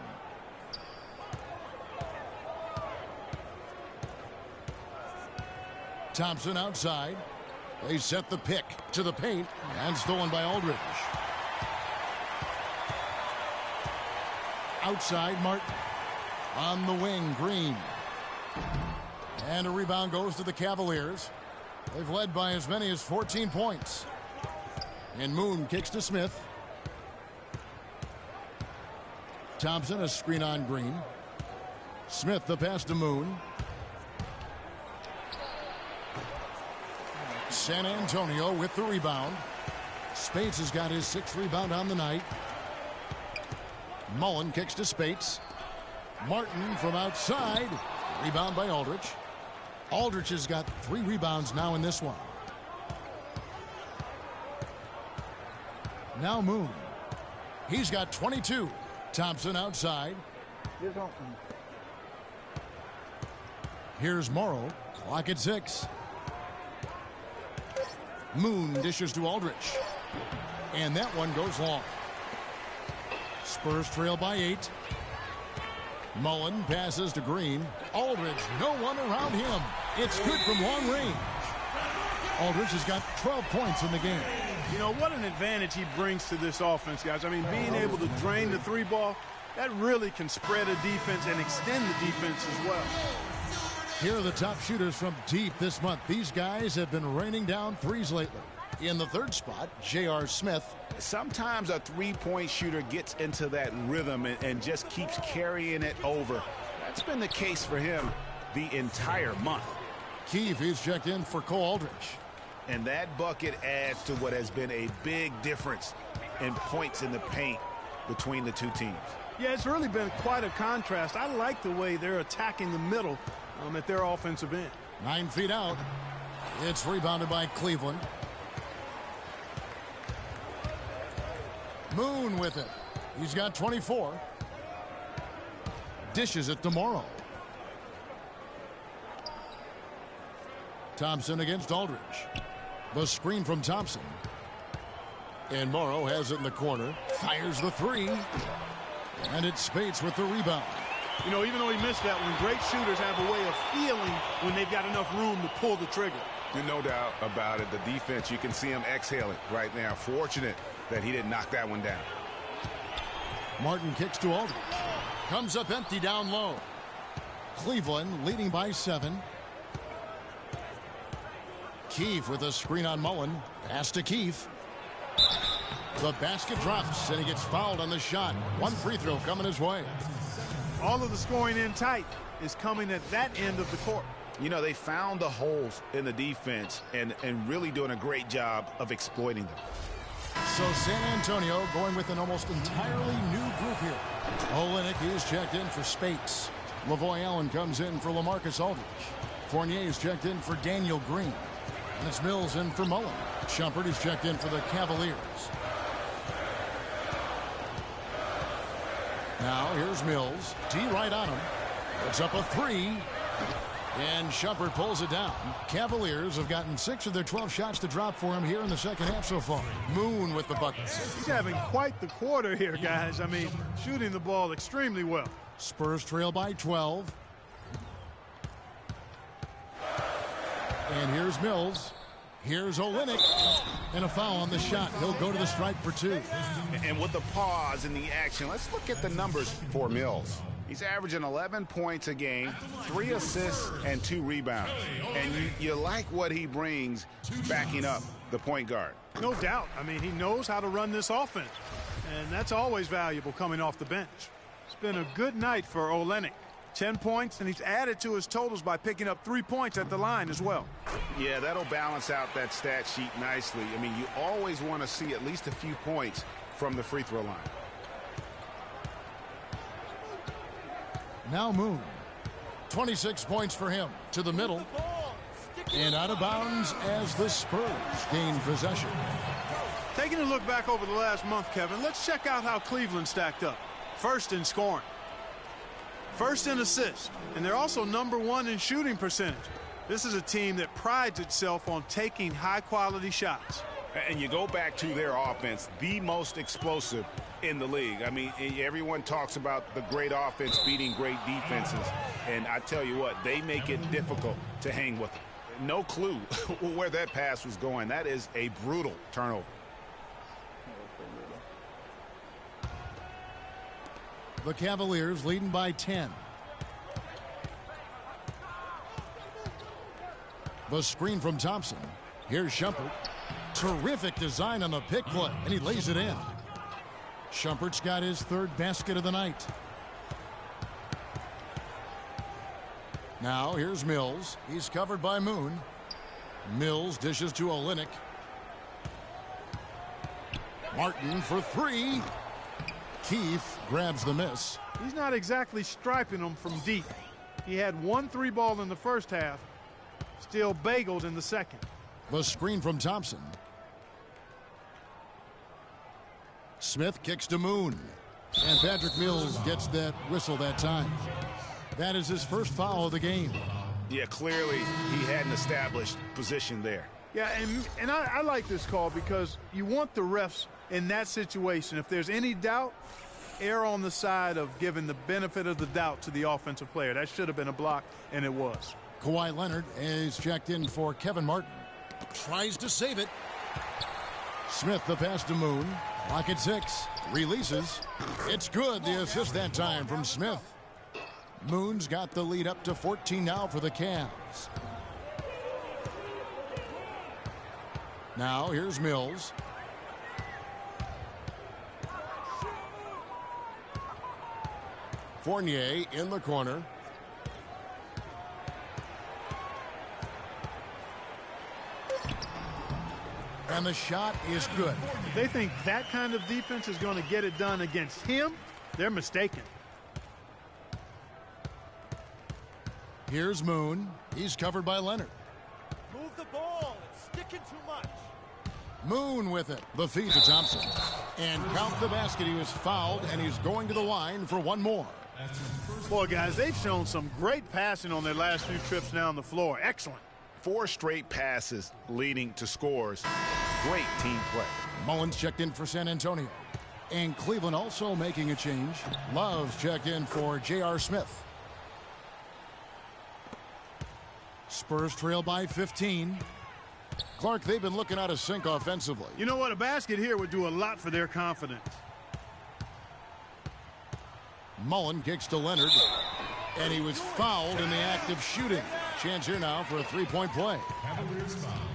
[SPEAKER 4] Thompson outside. They set the pick to the paint and stolen by Aldridge. Outside Martin. On the wing, Green. And a rebound goes to the Cavaliers. They've led by as many as 14 points. And Moon kicks to Smith. Thompson a screen on Green. Smith the pass to Moon. San Antonio with the rebound. Spates has got his 6th rebound on the night. Mullen kicks to Spates. Martin from outside. Rebound by Aldridge. Aldridge has got 3 rebounds now in this one. Now Moon. He's got 22. Thompson outside. Here's Morrow. Clock at 6. Moon dishes to Aldridge. And that one goes long. Spurs trail by 8. Mullen passes to Green. Aldridge, no one around him. It's good from long range. Aldridge has got 12 points in the game.
[SPEAKER 6] You know, what an advantage he brings to this offense, guys. I mean, being able to drain the 3-ball, that really can spread a defense and extend the defense as well.
[SPEAKER 4] Here are the top shooters from deep this month. These guys have been raining down threes lately. In the 3rd spot, J.R. Smith.
[SPEAKER 5] Sometimes a 3-point shooter gets into that rhythm and just keeps carrying it over. That's been the case for him the entire month.
[SPEAKER 4] Keefe is checked in for Cole Aldridge.
[SPEAKER 5] And that bucket adds to what has been a big difference in points in the paint between the two teams.
[SPEAKER 6] Yeah, it's really been quite a contrast. I like the way they're attacking the middle at their offensive end.
[SPEAKER 4] 9 feet out. It's rebounded by Cleveland. Moon with it. He's got 24. Dishes it to Morrow. Thompson against Aldridge. The screen from Thompson. And Morrow has it in the corner. Fires the 3. And it's Spates with the rebound.
[SPEAKER 6] You know, even though he missed that one, great shooters have a way of feeling when they've got enough room to pull the trigger.
[SPEAKER 5] No doubt about it. The defense, you can see him exhaling right now. Fortunate that he didn't knock that one down.
[SPEAKER 4] Martin kicks to Aldridge. Comes up empty down low. Cleveland leading by 7. Keefe with a screen on Mullen. Pass to Keefe. The basket drops, and he gets fouled on the shot. 1 free throw coming his way.
[SPEAKER 6] All of the scoring in tight is coming at that end of the court.
[SPEAKER 5] You know, they found the holes in the defense and really doing a great job of exploiting them.
[SPEAKER 4] So San Antonio going with an almost entirely new group here. Olynyk is checked in for Spates. Lavoy Allen comes in for LaMarcus Aldridge. Fournier is checked in for Daniel Green. And it's Mills in for Mullen. Shumpert is checked in for the Cavaliers. Now here's Mills. D right on him. Puts up a 3. And Shumpert pulls it down. Cavaliers have gotten 6 of their 12 shots to drop for him here in the second half so far. Moon with the buckets.
[SPEAKER 6] He's having quite the quarter here, guys. I mean, shooting the ball extremely well.
[SPEAKER 4] Spurs trail by 12. And here's Mills. Here's Olynyk. And a foul on the shot. He'll go to the stripe for 2.
[SPEAKER 5] And with the pause in the action, let's look at the numbers for Mills. He's averaging 11 points a game, 3 assists, and 2 rebounds. And you like what he brings backing up the point guard.
[SPEAKER 6] No doubt. I mean, he knows how to run this offense. And that's always valuable coming off the bench. It's been a good night for Olynyk. 10 points, and he's added to his totals by picking up 3 points at the line as well.
[SPEAKER 5] Yeah, that'll balance out that stat sheet nicely. I mean, you always want to see at least a few points from the free throw line.
[SPEAKER 4] Now Moon. 26 points for him. To the middle. And out of bounds as the Spurs gain possession.
[SPEAKER 6] Taking a look back over the last month, Kevin, let's check out how Cleveland stacked up. First in scoring. First in assists. And they're also number 1 in shooting percentage. This is a team that prides itself on taking high-quality shots.
[SPEAKER 5] And you go back to their offense, the most explosive in the league. I mean, everyone talks about the great offense beating great defenses. And I tell you what, they make it difficult to hang with them. No clue where that pass was going. That is a brutal turnover.
[SPEAKER 4] The Cavaliers leading by 10. The screen from Thompson. Here's Shumpert. Terrific design on the pick play, and he lays it in. Shumpert's got his 3rd basket of the night. Now here's Mills. He's covered by Moon. Mills dishes to Olynyk. Martin for three. Keith grabs the miss.
[SPEAKER 6] He's not exactly striping them from deep. He had 1 3-ball in the first half, still bageled in the second.
[SPEAKER 4] The screen from Thompson. Smith kicks to Moon. And Patrick Mills gets that whistle that time. That is his first foul of the game.
[SPEAKER 5] Yeah, clearly he had an established position there.
[SPEAKER 6] Yeah, and I like this call because you want the refs in that situation. If there's any doubt, err on the side of giving the benefit of the doubt to the offensive player. That should have been a block, and it was.
[SPEAKER 4] Kawhi Leonard is checked in for Kevin Martin. Tries to save it. Smith the pass to Moon. Clock at 6. Releases. It's good. The assist that time from Smith. Moon's got the lead up to 14 now for the Cavs. Now here's Mills. Fournier in the corner. And the shot is good.
[SPEAKER 6] If they think that kind of defense is going to get it done against him, they're mistaken.
[SPEAKER 4] Here's Moon. He's covered by Leonard.
[SPEAKER 11] Move the ball. It's sticking too much.
[SPEAKER 4] Moon with it. The feed to Thompson. And count the basket. He was fouled, and he's going to the line for one more.
[SPEAKER 6] Boy, guys, they've shown some great passing on their last few trips down the floor. Excellent.
[SPEAKER 5] 4 straight passes leading to scores. Great team play.
[SPEAKER 4] Mullins checked in for San Antonio. And Cleveland also making a change. Love's checked in for J.R. Smith. Spurs trail by 15. Clark, they've been looking out of sync offensively.
[SPEAKER 6] You know what? A basket here would do a lot for their confidence.
[SPEAKER 4] Mullen kicks to Leonard. And he was fouled in the act of shooting. Chance here now for a three-point play.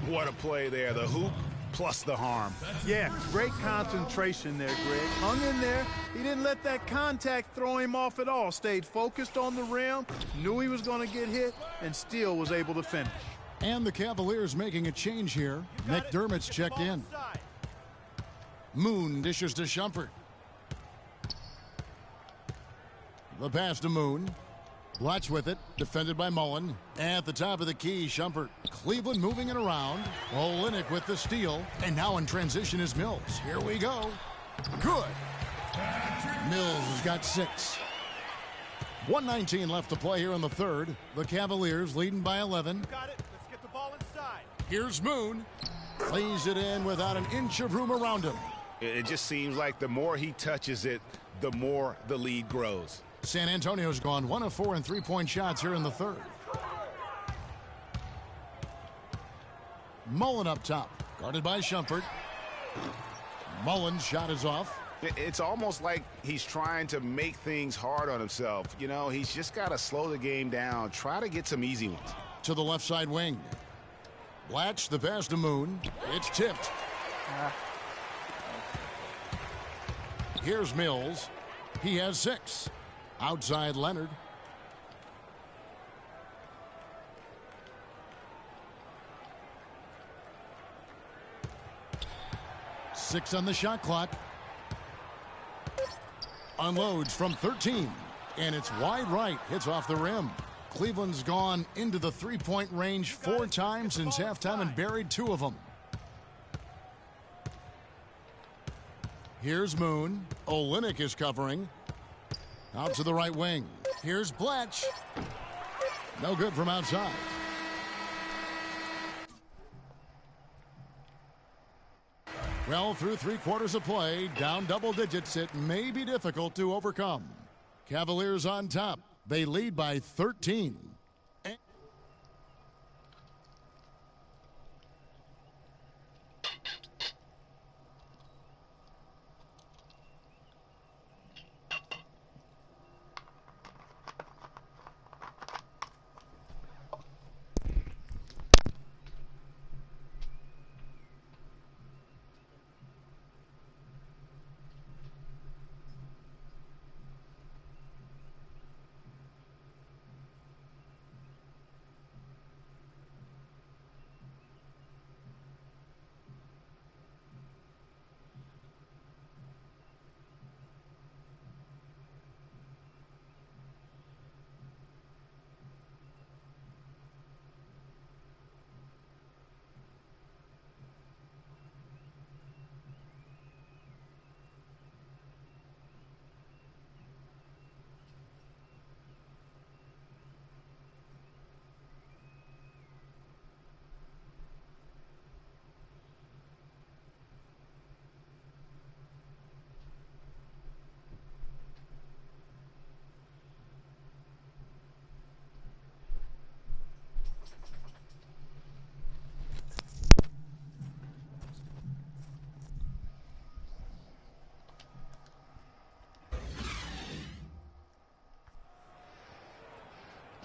[SPEAKER 5] What a play there. The hoop plus the harm.
[SPEAKER 6] Yeah, great concentration there, Greg. Hung in there. He didn't let that contact throw him off at all. Stayed focused on the rim, knew he was going to get hit, and still was able to finish.
[SPEAKER 4] And the Cavaliers making a change here. McDermott's checked in. Moon dishes to Shumpert. The pass to Moon. Blatch with it, defended by Mullen. At the top of the key, Shumpert. Cleveland moving it around. Olynyk with the steal. And now in transition is Mills. Here we go. Good. Mills has got 6. 1:19 left to play here in the third. The Cavaliers leading by 11.
[SPEAKER 11] Got it. Let's get the ball inside.
[SPEAKER 4] Here's Moon. Lays it in without an inch of room around him.
[SPEAKER 5] It just seems like the more he touches it, the more the lead grows.
[SPEAKER 4] San Antonio's gone 1 of 4 in three-point shots here in the third. Mullen up top, guarded by Shumpert. Mullen's shot is off.
[SPEAKER 5] It's almost like he's trying to make things hard on himself. You know, he's just got to slow the game down, try to get some easy ones.
[SPEAKER 4] To the left side wing. Blatch, the pass to Moon. It's tipped. Here's Mills. He has 6. Outside Leonard. Six on the shot clock. Unloads from 13. And it's wide right. Hits off the rim. Cleveland's gone into the three-point range 4 times since halftime and buried 2 of them. Here's Moon. Olynyk is covering. Out to the right wing. Here's Blatch. No good from outside. Well, through 3 quarters of play, down double digits, it may be difficult to overcome. Cavaliers on top. They lead by 13.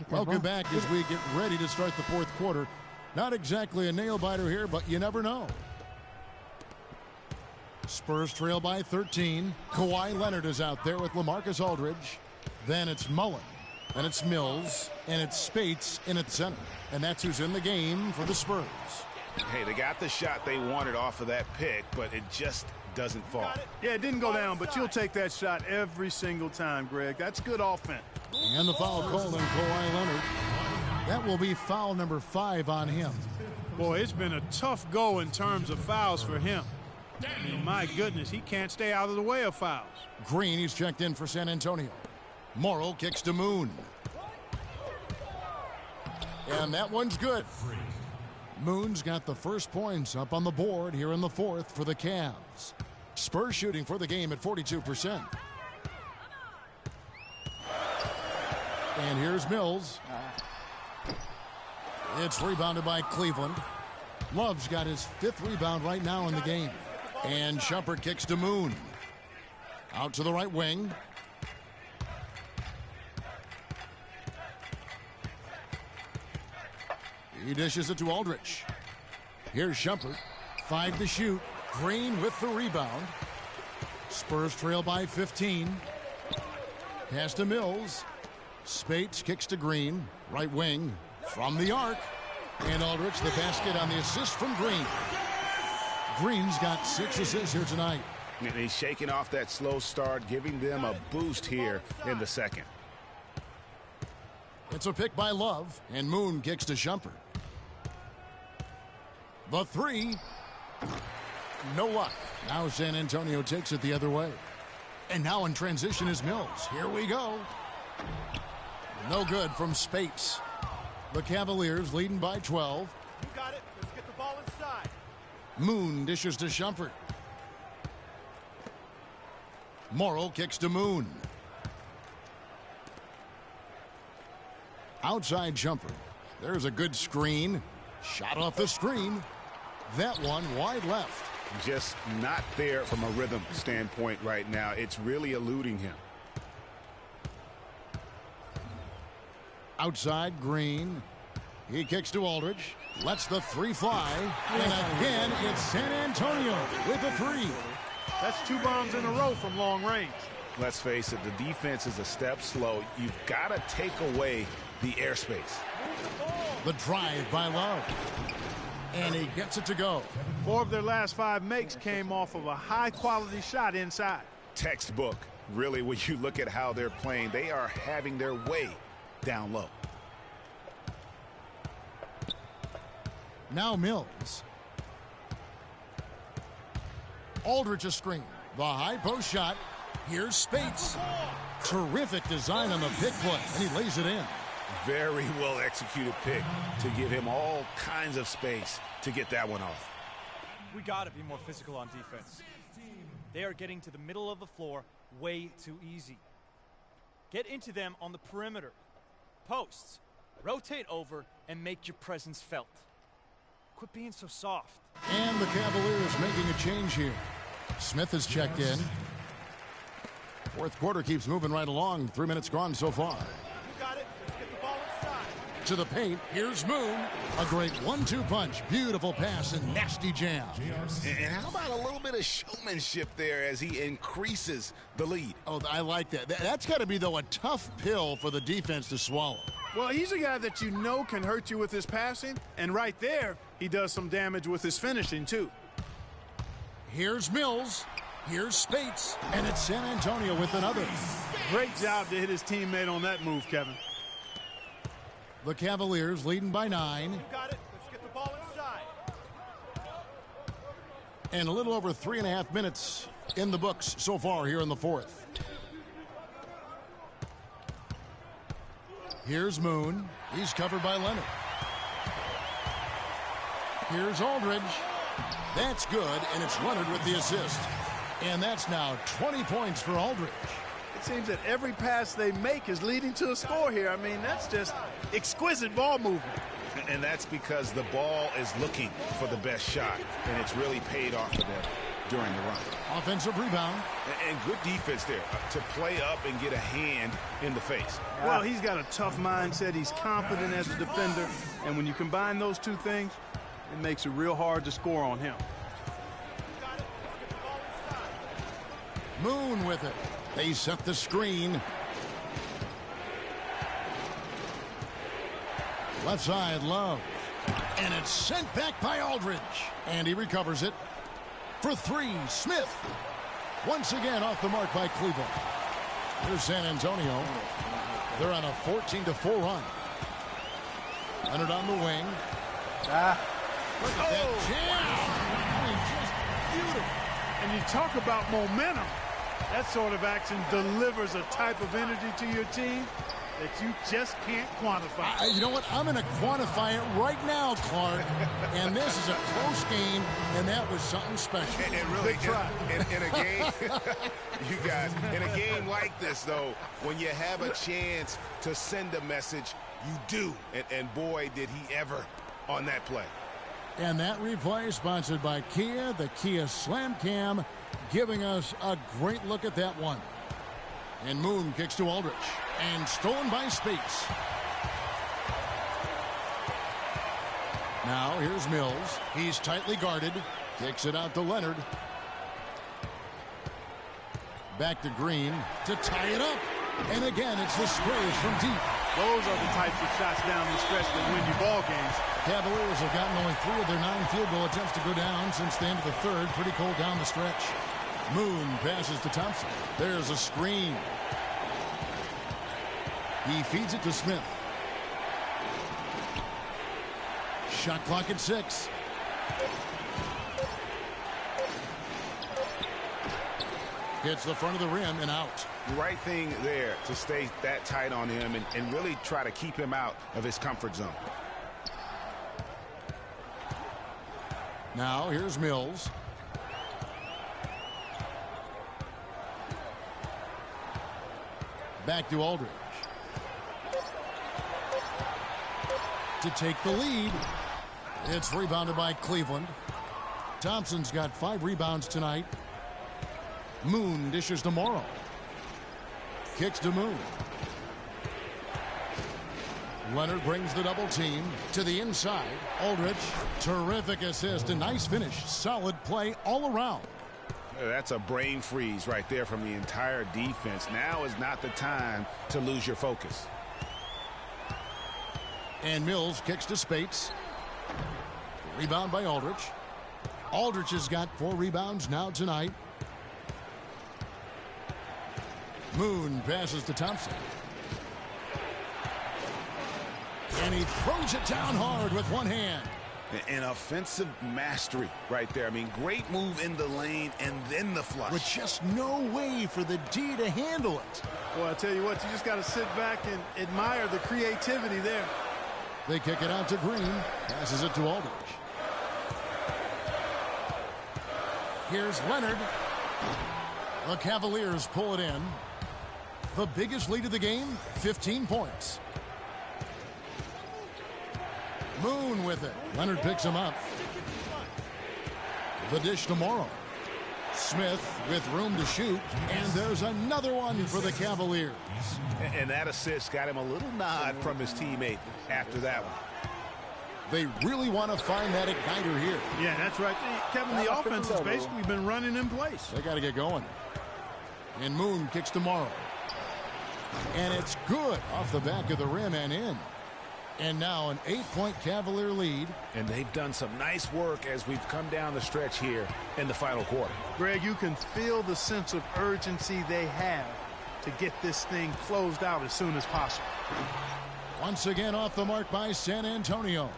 [SPEAKER 4] Welcome back as we get ready to start the fourth quarter. Not exactly a nail-biter here, but you never know. Spurs trail by 13. Kawhi Leonard is out there with LaMarcus Aldridge. Then it's Mullen. Then it's Mills. And it's Spates in at center. And that's who's in the game for the Spurs.
[SPEAKER 5] Hey, they got the shot they wanted off of that pick, but it just doesn't fall.
[SPEAKER 6] Yeah, it didn't go down, but you'll take that shot every single time, Greg. That's good offense.
[SPEAKER 4] And the foul called on Kawhi Leonard. That will be foul number 5 on him.
[SPEAKER 6] Boy, it's been a tough go in terms of fouls for him. I mean, my goodness, he can't stay out of the way of fouls.
[SPEAKER 4] Green, he's checked in for San Antonio. Morrow kicks to Moon. And that one's good. Moon's got the first points up on the board here in the fourth for the Cavs. Spurs shooting for the game at 42%. And here's Mills. It's rebounded by Cleveland. Love's got his 5th rebound right now in the game. And Shumpert kicks to Moon. Out to the right wing. He dishes it to Aldridge. Here's Shumpert. 5 to shoot. Green with the rebound. Spurs trail by 15. Pass to Mills. Spates kicks to Green. Right wing. From the arc. And Aldridge the basket on the assist from Green. Green's got 6 assists here tonight.
[SPEAKER 5] And he's shaking off that slow start, giving them a boost here in the second.
[SPEAKER 4] It's a pick by Love. And Moon kicks to Shumpert. The 3. No luck. Now San Antonio takes it the other way. And now in transition is Mills. Here we go. No good from Spates. The Cavaliers leading by 12.
[SPEAKER 11] You got it. Let's get the ball inside.
[SPEAKER 4] Moon dishes to Shumpert. Morrow kicks to Moon. Outside Shumpert. There's a good screen. Shot off the screen. That one wide left.
[SPEAKER 5] Just not there from a rhythm standpoint right now. It's really eluding him.
[SPEAKER 4] Outside Green. He kicks to Aldridge. Lets the 3 fly. And again, it's San Antonio with a 3.
[SPEAKER 6] That's 2 bombs in a row from long range.
[SPEAKER 5] Let's face it, the defense is a step slow. You've got to take away the airspace.
[SPEAKER 4] The drive by Love. And he gets it to go.
[SPEAKER 6] 4 of their last 5 makes came off of a high-quality shot inside.
[SPEAKER 5] Textbook. Really, when you look at how they're playing, they are having their way down low.
[SPEAKER 4] Now Mills. Aldridge a screen. The high post shot. Here's Spates. Terrific design on the pick play, and he lays it in.
[SPEAKER 5] Very well executed pick to give him all kinds of space to get that one off.
[SPEAKER 11] We got to be more physical on defense. They are getting to the middle of the floor way too easy. Get into them on the perimeter. Posts. Rotate over and make your presence felt. Quit being so soft.
[SPEAKER 4] And the Cavaliers making a change here. Smith has checked in. Fourth quarter keeps moving right along. 3 minutes gone so far.
[SPEAKER 11] You got it. Let's get the ball inside.
[SPEAKER 4] To the paint. Here's Moon. A great 1-2 punch. Beautiful pass and nasty jam.
[SPEAKER 5] And how about a little bit of showmanship there as he increases the lead?
[SPEAKER 4] Oh, I like that. That's got to be, though, a tough pill for the defense to swallow.
[SPEAKER 6] Well, he's a guy that you know can hurt you with his passing. And right there, he does some damage with his finishing, too.
[SPEAKER 4] Here's Mills. Here's Spates. And it's San Antonio with another.
[SPEAKER 6] Great job to hit his teammate on that move, Kevin.
[SPEAKER 4] The Cavaliers leading by 9.
[SPEAKER 11] You got it. Let's get the ball inside.
[SPEAKER 4] And a little over 3.5 minutes in the books so far here in the fourth. Here's Moon. He's covered by Leonard. Here's Aldridge. That's good, and it's Leonard with the assist. And that's now 20 points for Aldridge.
[SPEAKER 6] It seems that every pass they make is leading to a score here. I mean, that's just exquisite ball movement.
[SPEAKER 5] And that's because the ball is looking for the best shot, and it's really paid off for them. during the run.
[SPEAKER 4] Offensive rebound.
[SPEAKER 5] And good defense there to play up and get a hand in the face.
[SPEAKER 6] Well, he's got a tough mindset. He's confident as a defender. And when you combine those two things, it makes it real hard to score on him.
[SPEAKER 4] Moon with it. They set the screen. Left side, Love. And it's sent back by Aldridge. And he recovers it. For three, Smith. Once again off the mark by Cleveland. Here's San Antonio. They're on a 14-4 run. Leonard on the wing. Look at that jam. I mean, just beautiful.
[SPEAKER 6] And you talk about momentum. That sort of action delivers a type of energy to your team that you just can't quantify.
[SPEAKER 4] You know what? I'm going to quantify it right now, Clark. And this is a close game, and that was something special.
[SPEAKER 5] And really, in a game, you guys, in a game like this, though, when you have a chance to send a message, you do. And boy, did he ever on that play.
[SPEAKER 4] And that replay sponsored by Kia, the Kia Slam Cam, giving us a great look at that one. And Moon kicks to Aldridge. And stolen by Spates. Now here's Mills. He's tightly guarded. Kicks it out to Leonard. Back to Green to tie it up. And again, it's the Spurs from deep.
[SPEAKER 6] Those are the types of shots down the stretch that win you ball games.
[SPEAKER 4] Cavaliers have gotten only 3 of their 9 field goal attempts to go down since the end of the third. Pretty cold down the stretch. Moon passes to Thompson. There's a screen. He feeds it to Smith. Shot clock at 6. Hits the front of the rim and out.
[SPEAKER 5] The right thing there to stay that tight on him and really try to keep him out of his comfort zone.
[SPEAKER 4] Now here's Mills. Back to Aldridge. To take the lead. It's rebounded by Cleveland. Thompson's got 5 rebounds tonight. Moon dishes to Morrow. Kicks to Moon. Leonard brings the double team to the inside. Aldridge, terrific assist, a nice finish. Solid play all around.
[SPEAKER 5] That's a brain freeze right there from the entire defense. Now is not the time to lose your focus.
[SPEAKER 4] And Mills kicks to Spates. Rebound by Aldridge. Aldridge has got 4 rebounds now tonight. Moon passes to Thompson. And he throws it down hard with one hand.
[SPEAKER 5] An offensive mastery right there. I mean, great move in the lane and then the flush.
[SPEAKER 4] With just no way for the D to handle it.
[SPEAKER 6] Well, I tell you what, you just got to sit back and admire the creativity there.
[SPEAKER 4] They kick it out to Green. Passes it to Aldridge. Here's Leonard. The Cavaliers pull it in. The biggest lead of the game, 15 points. Moon with it. Leonard picks him up. The dish to Morrow. Smith with room to shoot. And there's another one for the Cavaliers.
[SPEAKER 5] And that assist got him a little nod from his teammate after that one.
[SPEAKER 4] They really want to find that igniter here.
[SPEAKER 6] Yeah, that's right. Kevin, the offense has basically been running in place.
[SPEAKER 4] They got to get going. And Moon kicks to Morrow. And it's good off the back of the rim and in. And now an 8-point Cavalier lead.
[SPEAKER 5] And they've done some nice work as we've come down the stretch here in the final quarter.
[SPEAKER 6] Greg, you can feel the sense of urgency they have to get this thing closed out as soon as possible.
[SPEAKER 4] Once again off the mark by San Antonio.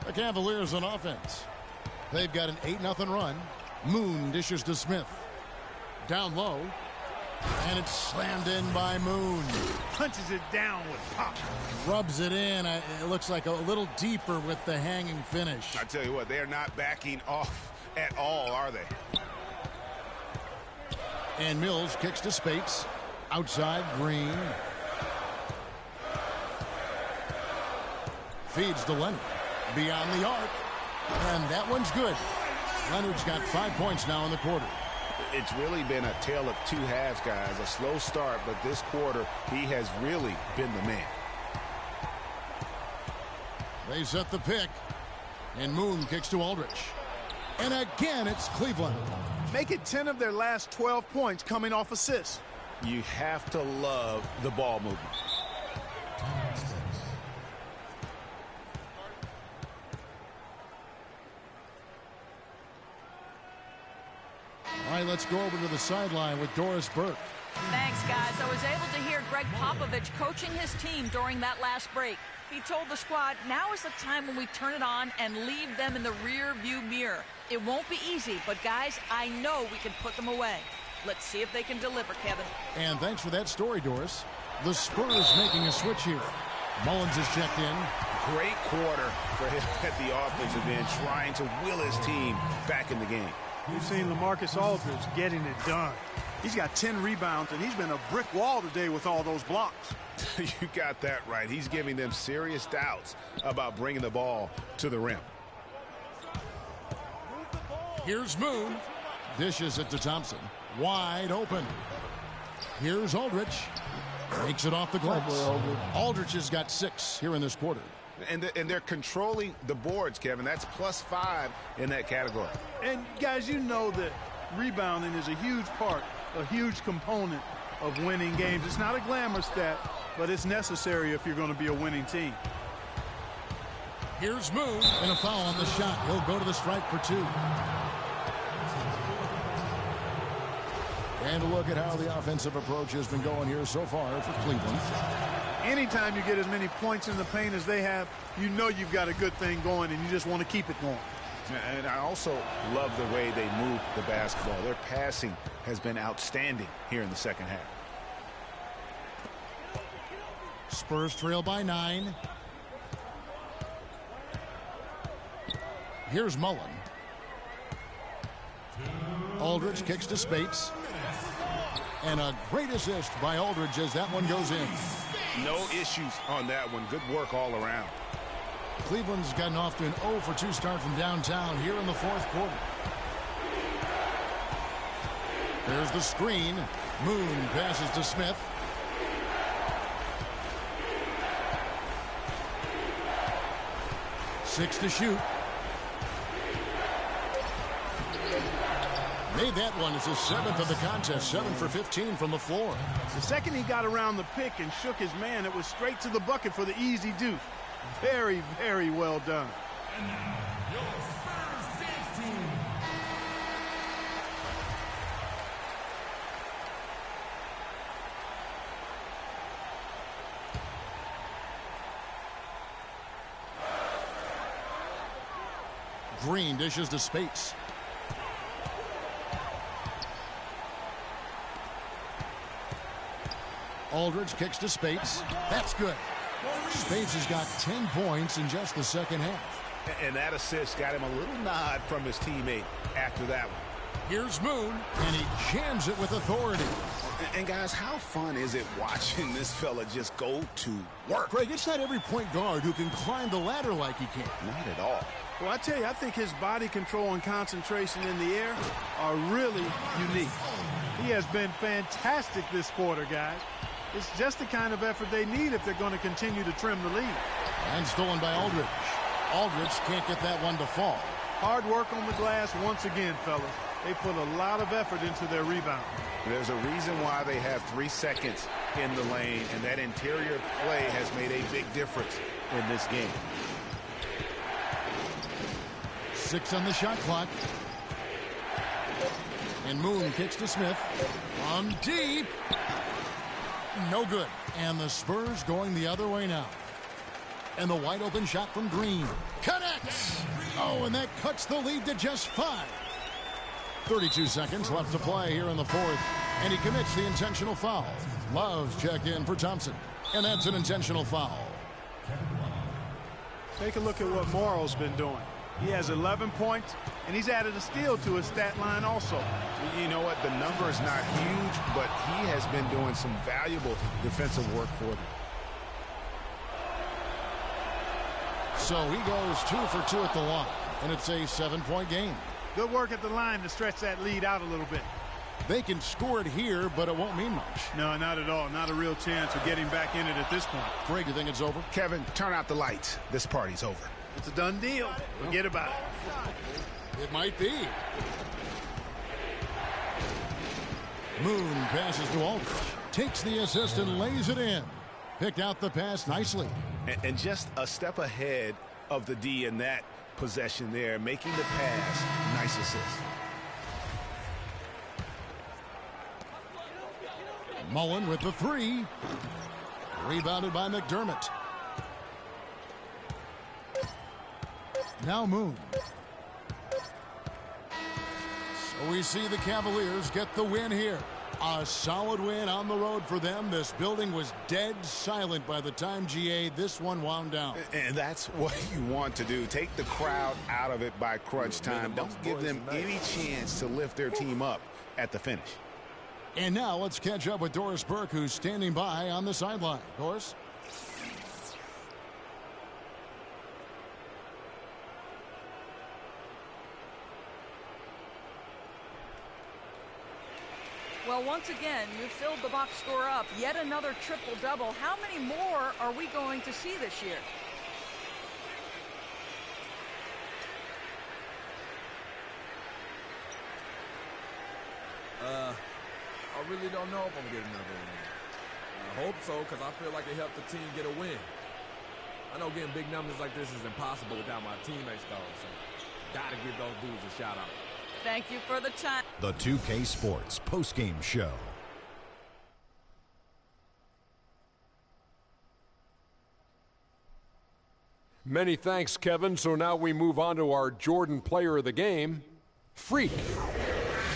[SPEAKER 4] The Cavaliers on offense. They've got an 8-0 run. Moon dishes to Smith. Down low. And it's slammed in by Moon.
[SPEAKER 6] Punches it down with pop.
[SPEAKER 4] Rubs it in. It looks like a little deeper with the hanging finish.
[SPEAKER 5] I tell you what, they're not backing off at all, are they?
[SPEAKER 4] And Mills kicks to Spates. Outside, Green. Feeds to Leonard. Beyond the arc. And that one's good. Leonard's got 5 points now in the quarter.
[SPEAKER 5] It's really been a tale of two halves, guys. A slow start, but this quarter, he has really been the man.
[SPEAKER 4] They set the pick, and Moon kicks to Aldridge. And again, it's Cleveland.
[SPEAKER 6] Make it 10 of their last 12 points coming off assists.
[SPEAKER 5] You have to love the ball movement.
[SPEAKER 4] All right, let's go over to the sideline with Doris Burke.
[SPEAKER 7] Thanks, guys. I was able to hear Greg Popovich coaching his team during that last break. He told the squad, now is the time when we turn it on and leave them in the rear view mirror. It won't be easy, but guys, I know we can put them away. Let's see if they can deliver, Kevin.
[SPEAKER 4] And thanks for that story, Doris. The Spurs making a switch here. Mullins is checked in.
[SPEAKER 5] Great quarter for him at the offensive end, trying to will his team back in the game.
[SPEAKER 6] You've seen LaMarcus Aldridge getting it done. He's got 10 rebounds, and he's been a brick wall today with all those blocks.
[SPEAKER 5] You got that right. He's giving them serious doubts about bringing the ball to the rim.
[SPEAKER 4] Here's Moon. Dishes it to Thompson. Wide open. Here's Aldridge. Makes it off the glass. Aldridge has got 6 here in this quarter.
[SPEAKER 5] And they're controlling the boards, Kevin. That's +5 in that category.
[SPEAKER 6] And, guys, you know that rebounding is a huge part, a huge component of winning games. It's not a glamour stat, but it's necessary if you're going to be a winning team.
[SPEAKER 4] Here's Moon, and a foul on the shot. He'll go to the stripe for 2. And look at how the offensive approach has been going here so far for Cleveland.
[SPEAKER 6] Anytime you get as many points in the paint as they have, you know you've got a good thing going, and you just want to keep it going.
[SPEAKER 5] And I also love the way they move the basketball. Their passing has been outstanding here in the second half.
[SPEAKER 4] Spurs trail by 9. Here's Mullen. Aldridge kicks to Spates. And a great assist by Aldridge as that one goes in.
[SPEAKER 5] No issues on that one. Good work all around.
[SPEAKER 4] Cleveland's gotten off to an 0 for 2 start from downtown here in the 4th quarter. There's the screen. Moon passes to Smith. Six to shoot. Made that one as his 7th of the contest. 7 for 15 from the floor.
[SPEAKER 6] The second he got around the pick and shook his man, it was straight to the bucket for the easy deuce. Very, very well done.
[SPEAKER 10] And now, your Spurs dance team.
[SPEAKER 4] Green dishes to Spates. Aldridge kicks to Spates. That's good. Spates has got 10 points in just the second half.
[SPEAKER 5] And that assist got him a little nod from his teammate after that one.
[SPEAKER 4] Here's Moon, and he jams it with authority.
[SPEAKER 5] And guys, how fun is it watching this fella just go to work?
[SPEAKER 4] Greg, it's not every point guard who can climb the ladder like he can.
[SPEAKER 5] Not at all.
[SPEAKER 6] Well, I tell you, I think his body control and concentration in the air are really unique. He has been fantastic this quarter, guys. It's just the kind of effort they need if they're going to continue to trim the lead.
[SPEAKER 4] And stolen by Aldridge. Aldridge can't get that one to fall.
[SPEAKER 6] Hard work on the glass once again, fellas. They put a lot of effort into their rebound.
[SPEAKER 5] There's a reason why they have 3 seconds in the lane, and that interior play has made a big difference in this game.
[SPEAKER 4] 6 on the shot clock. And Moon kicks to Smith. From deep. No good. And the Spurs going the other way now. And the wide open shot from Green. Connects! Oh, and that cuts the lead to just 5. 32 seconds left to play here in the 4th. And he commits the intentional foul. Love's checked in for Thompson. And that's an intentional foul.
[SPEAKER 6] Take a look at what Morrow's been doing. He has 11 points, and he's added a steal to his stat line also.
[SPEAKER 5] You know what? The number is not huge, but he has been doing some valuable defensive work for them.
[SPEAKER 4] So he goes 2 for 2 at the line, and it's a 7-point game.
[SPEAKER 6] Good work at the line to stretch that lead out a little bit.
[SPEAKER 4] They can score it here, but it won't mean much.
[SPEAKER 6] No, not at all. Not a real chance of getting back in it at this point.
[SPEAKER 4] Greg, you think it's over?
[SPEAKER 5] Kevin, turn out the lights. This party's over.
[SPEAKER 6] It's a done deal. Forget about it.
[SPEAKER 4] It might be. Moon passes to Aldridge. Takes the assist and lays it in. Picked out the pass nicely.
[SPEAKER 5] And just a step ahead of the D in that possession there, making the pass. Nice assist.
[SPEAKER 4] Mullen with the three. Rebounded by McDermott. Now Moon. So we see the Cavaliers get the win here. A solid win on the road for them. This building was dead silent by the time, GA, this one wound down.
[SPEAKER 5] And that's what you want to do. Take the crowd out of it by crunch time. Don't give them any chance to lift their team up at the finish.
[SPEAKER 4] And now let's catch up with Doris Burke, who's standing by on the sideline. Doris?
[SPEAKER 7] Well, once again, you filled the box score up. Yet another triple-double. How many more are we going to see this year?
[SPEAKER 12] I really don't know if I'm getting another one. I hope so, because I feel like it helped the team get a win. I know getting big numbers like this is impossible without my teammates, though, so gotta give those dudes a shout-out.
[SPEAKER 7] Thank you for the time.
[SPEAKER 13] The 2K Sports postgame show.
[SPEAKER 3] Many thanks, Kevin. So now we move on to our Jordan player of the game, Freak.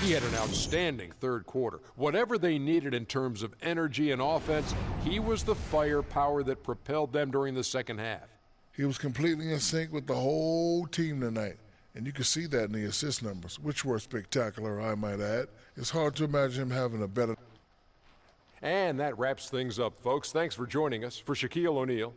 [SPEAKER 3] He had an outstanding third quarter. Whatever they needed in terms of energy and offense, he was the firepower that propelled them during the second half.
[SPEAKER 2] He was completely in sync with the whole team tonight. And you can see that in the assist numbers, which were spectacular, I might add. It's hard to imagine him having a better.
[SPEAKER 3] And that wraps things up, folks. Thanks for joining us. For Shaquille O'Neal,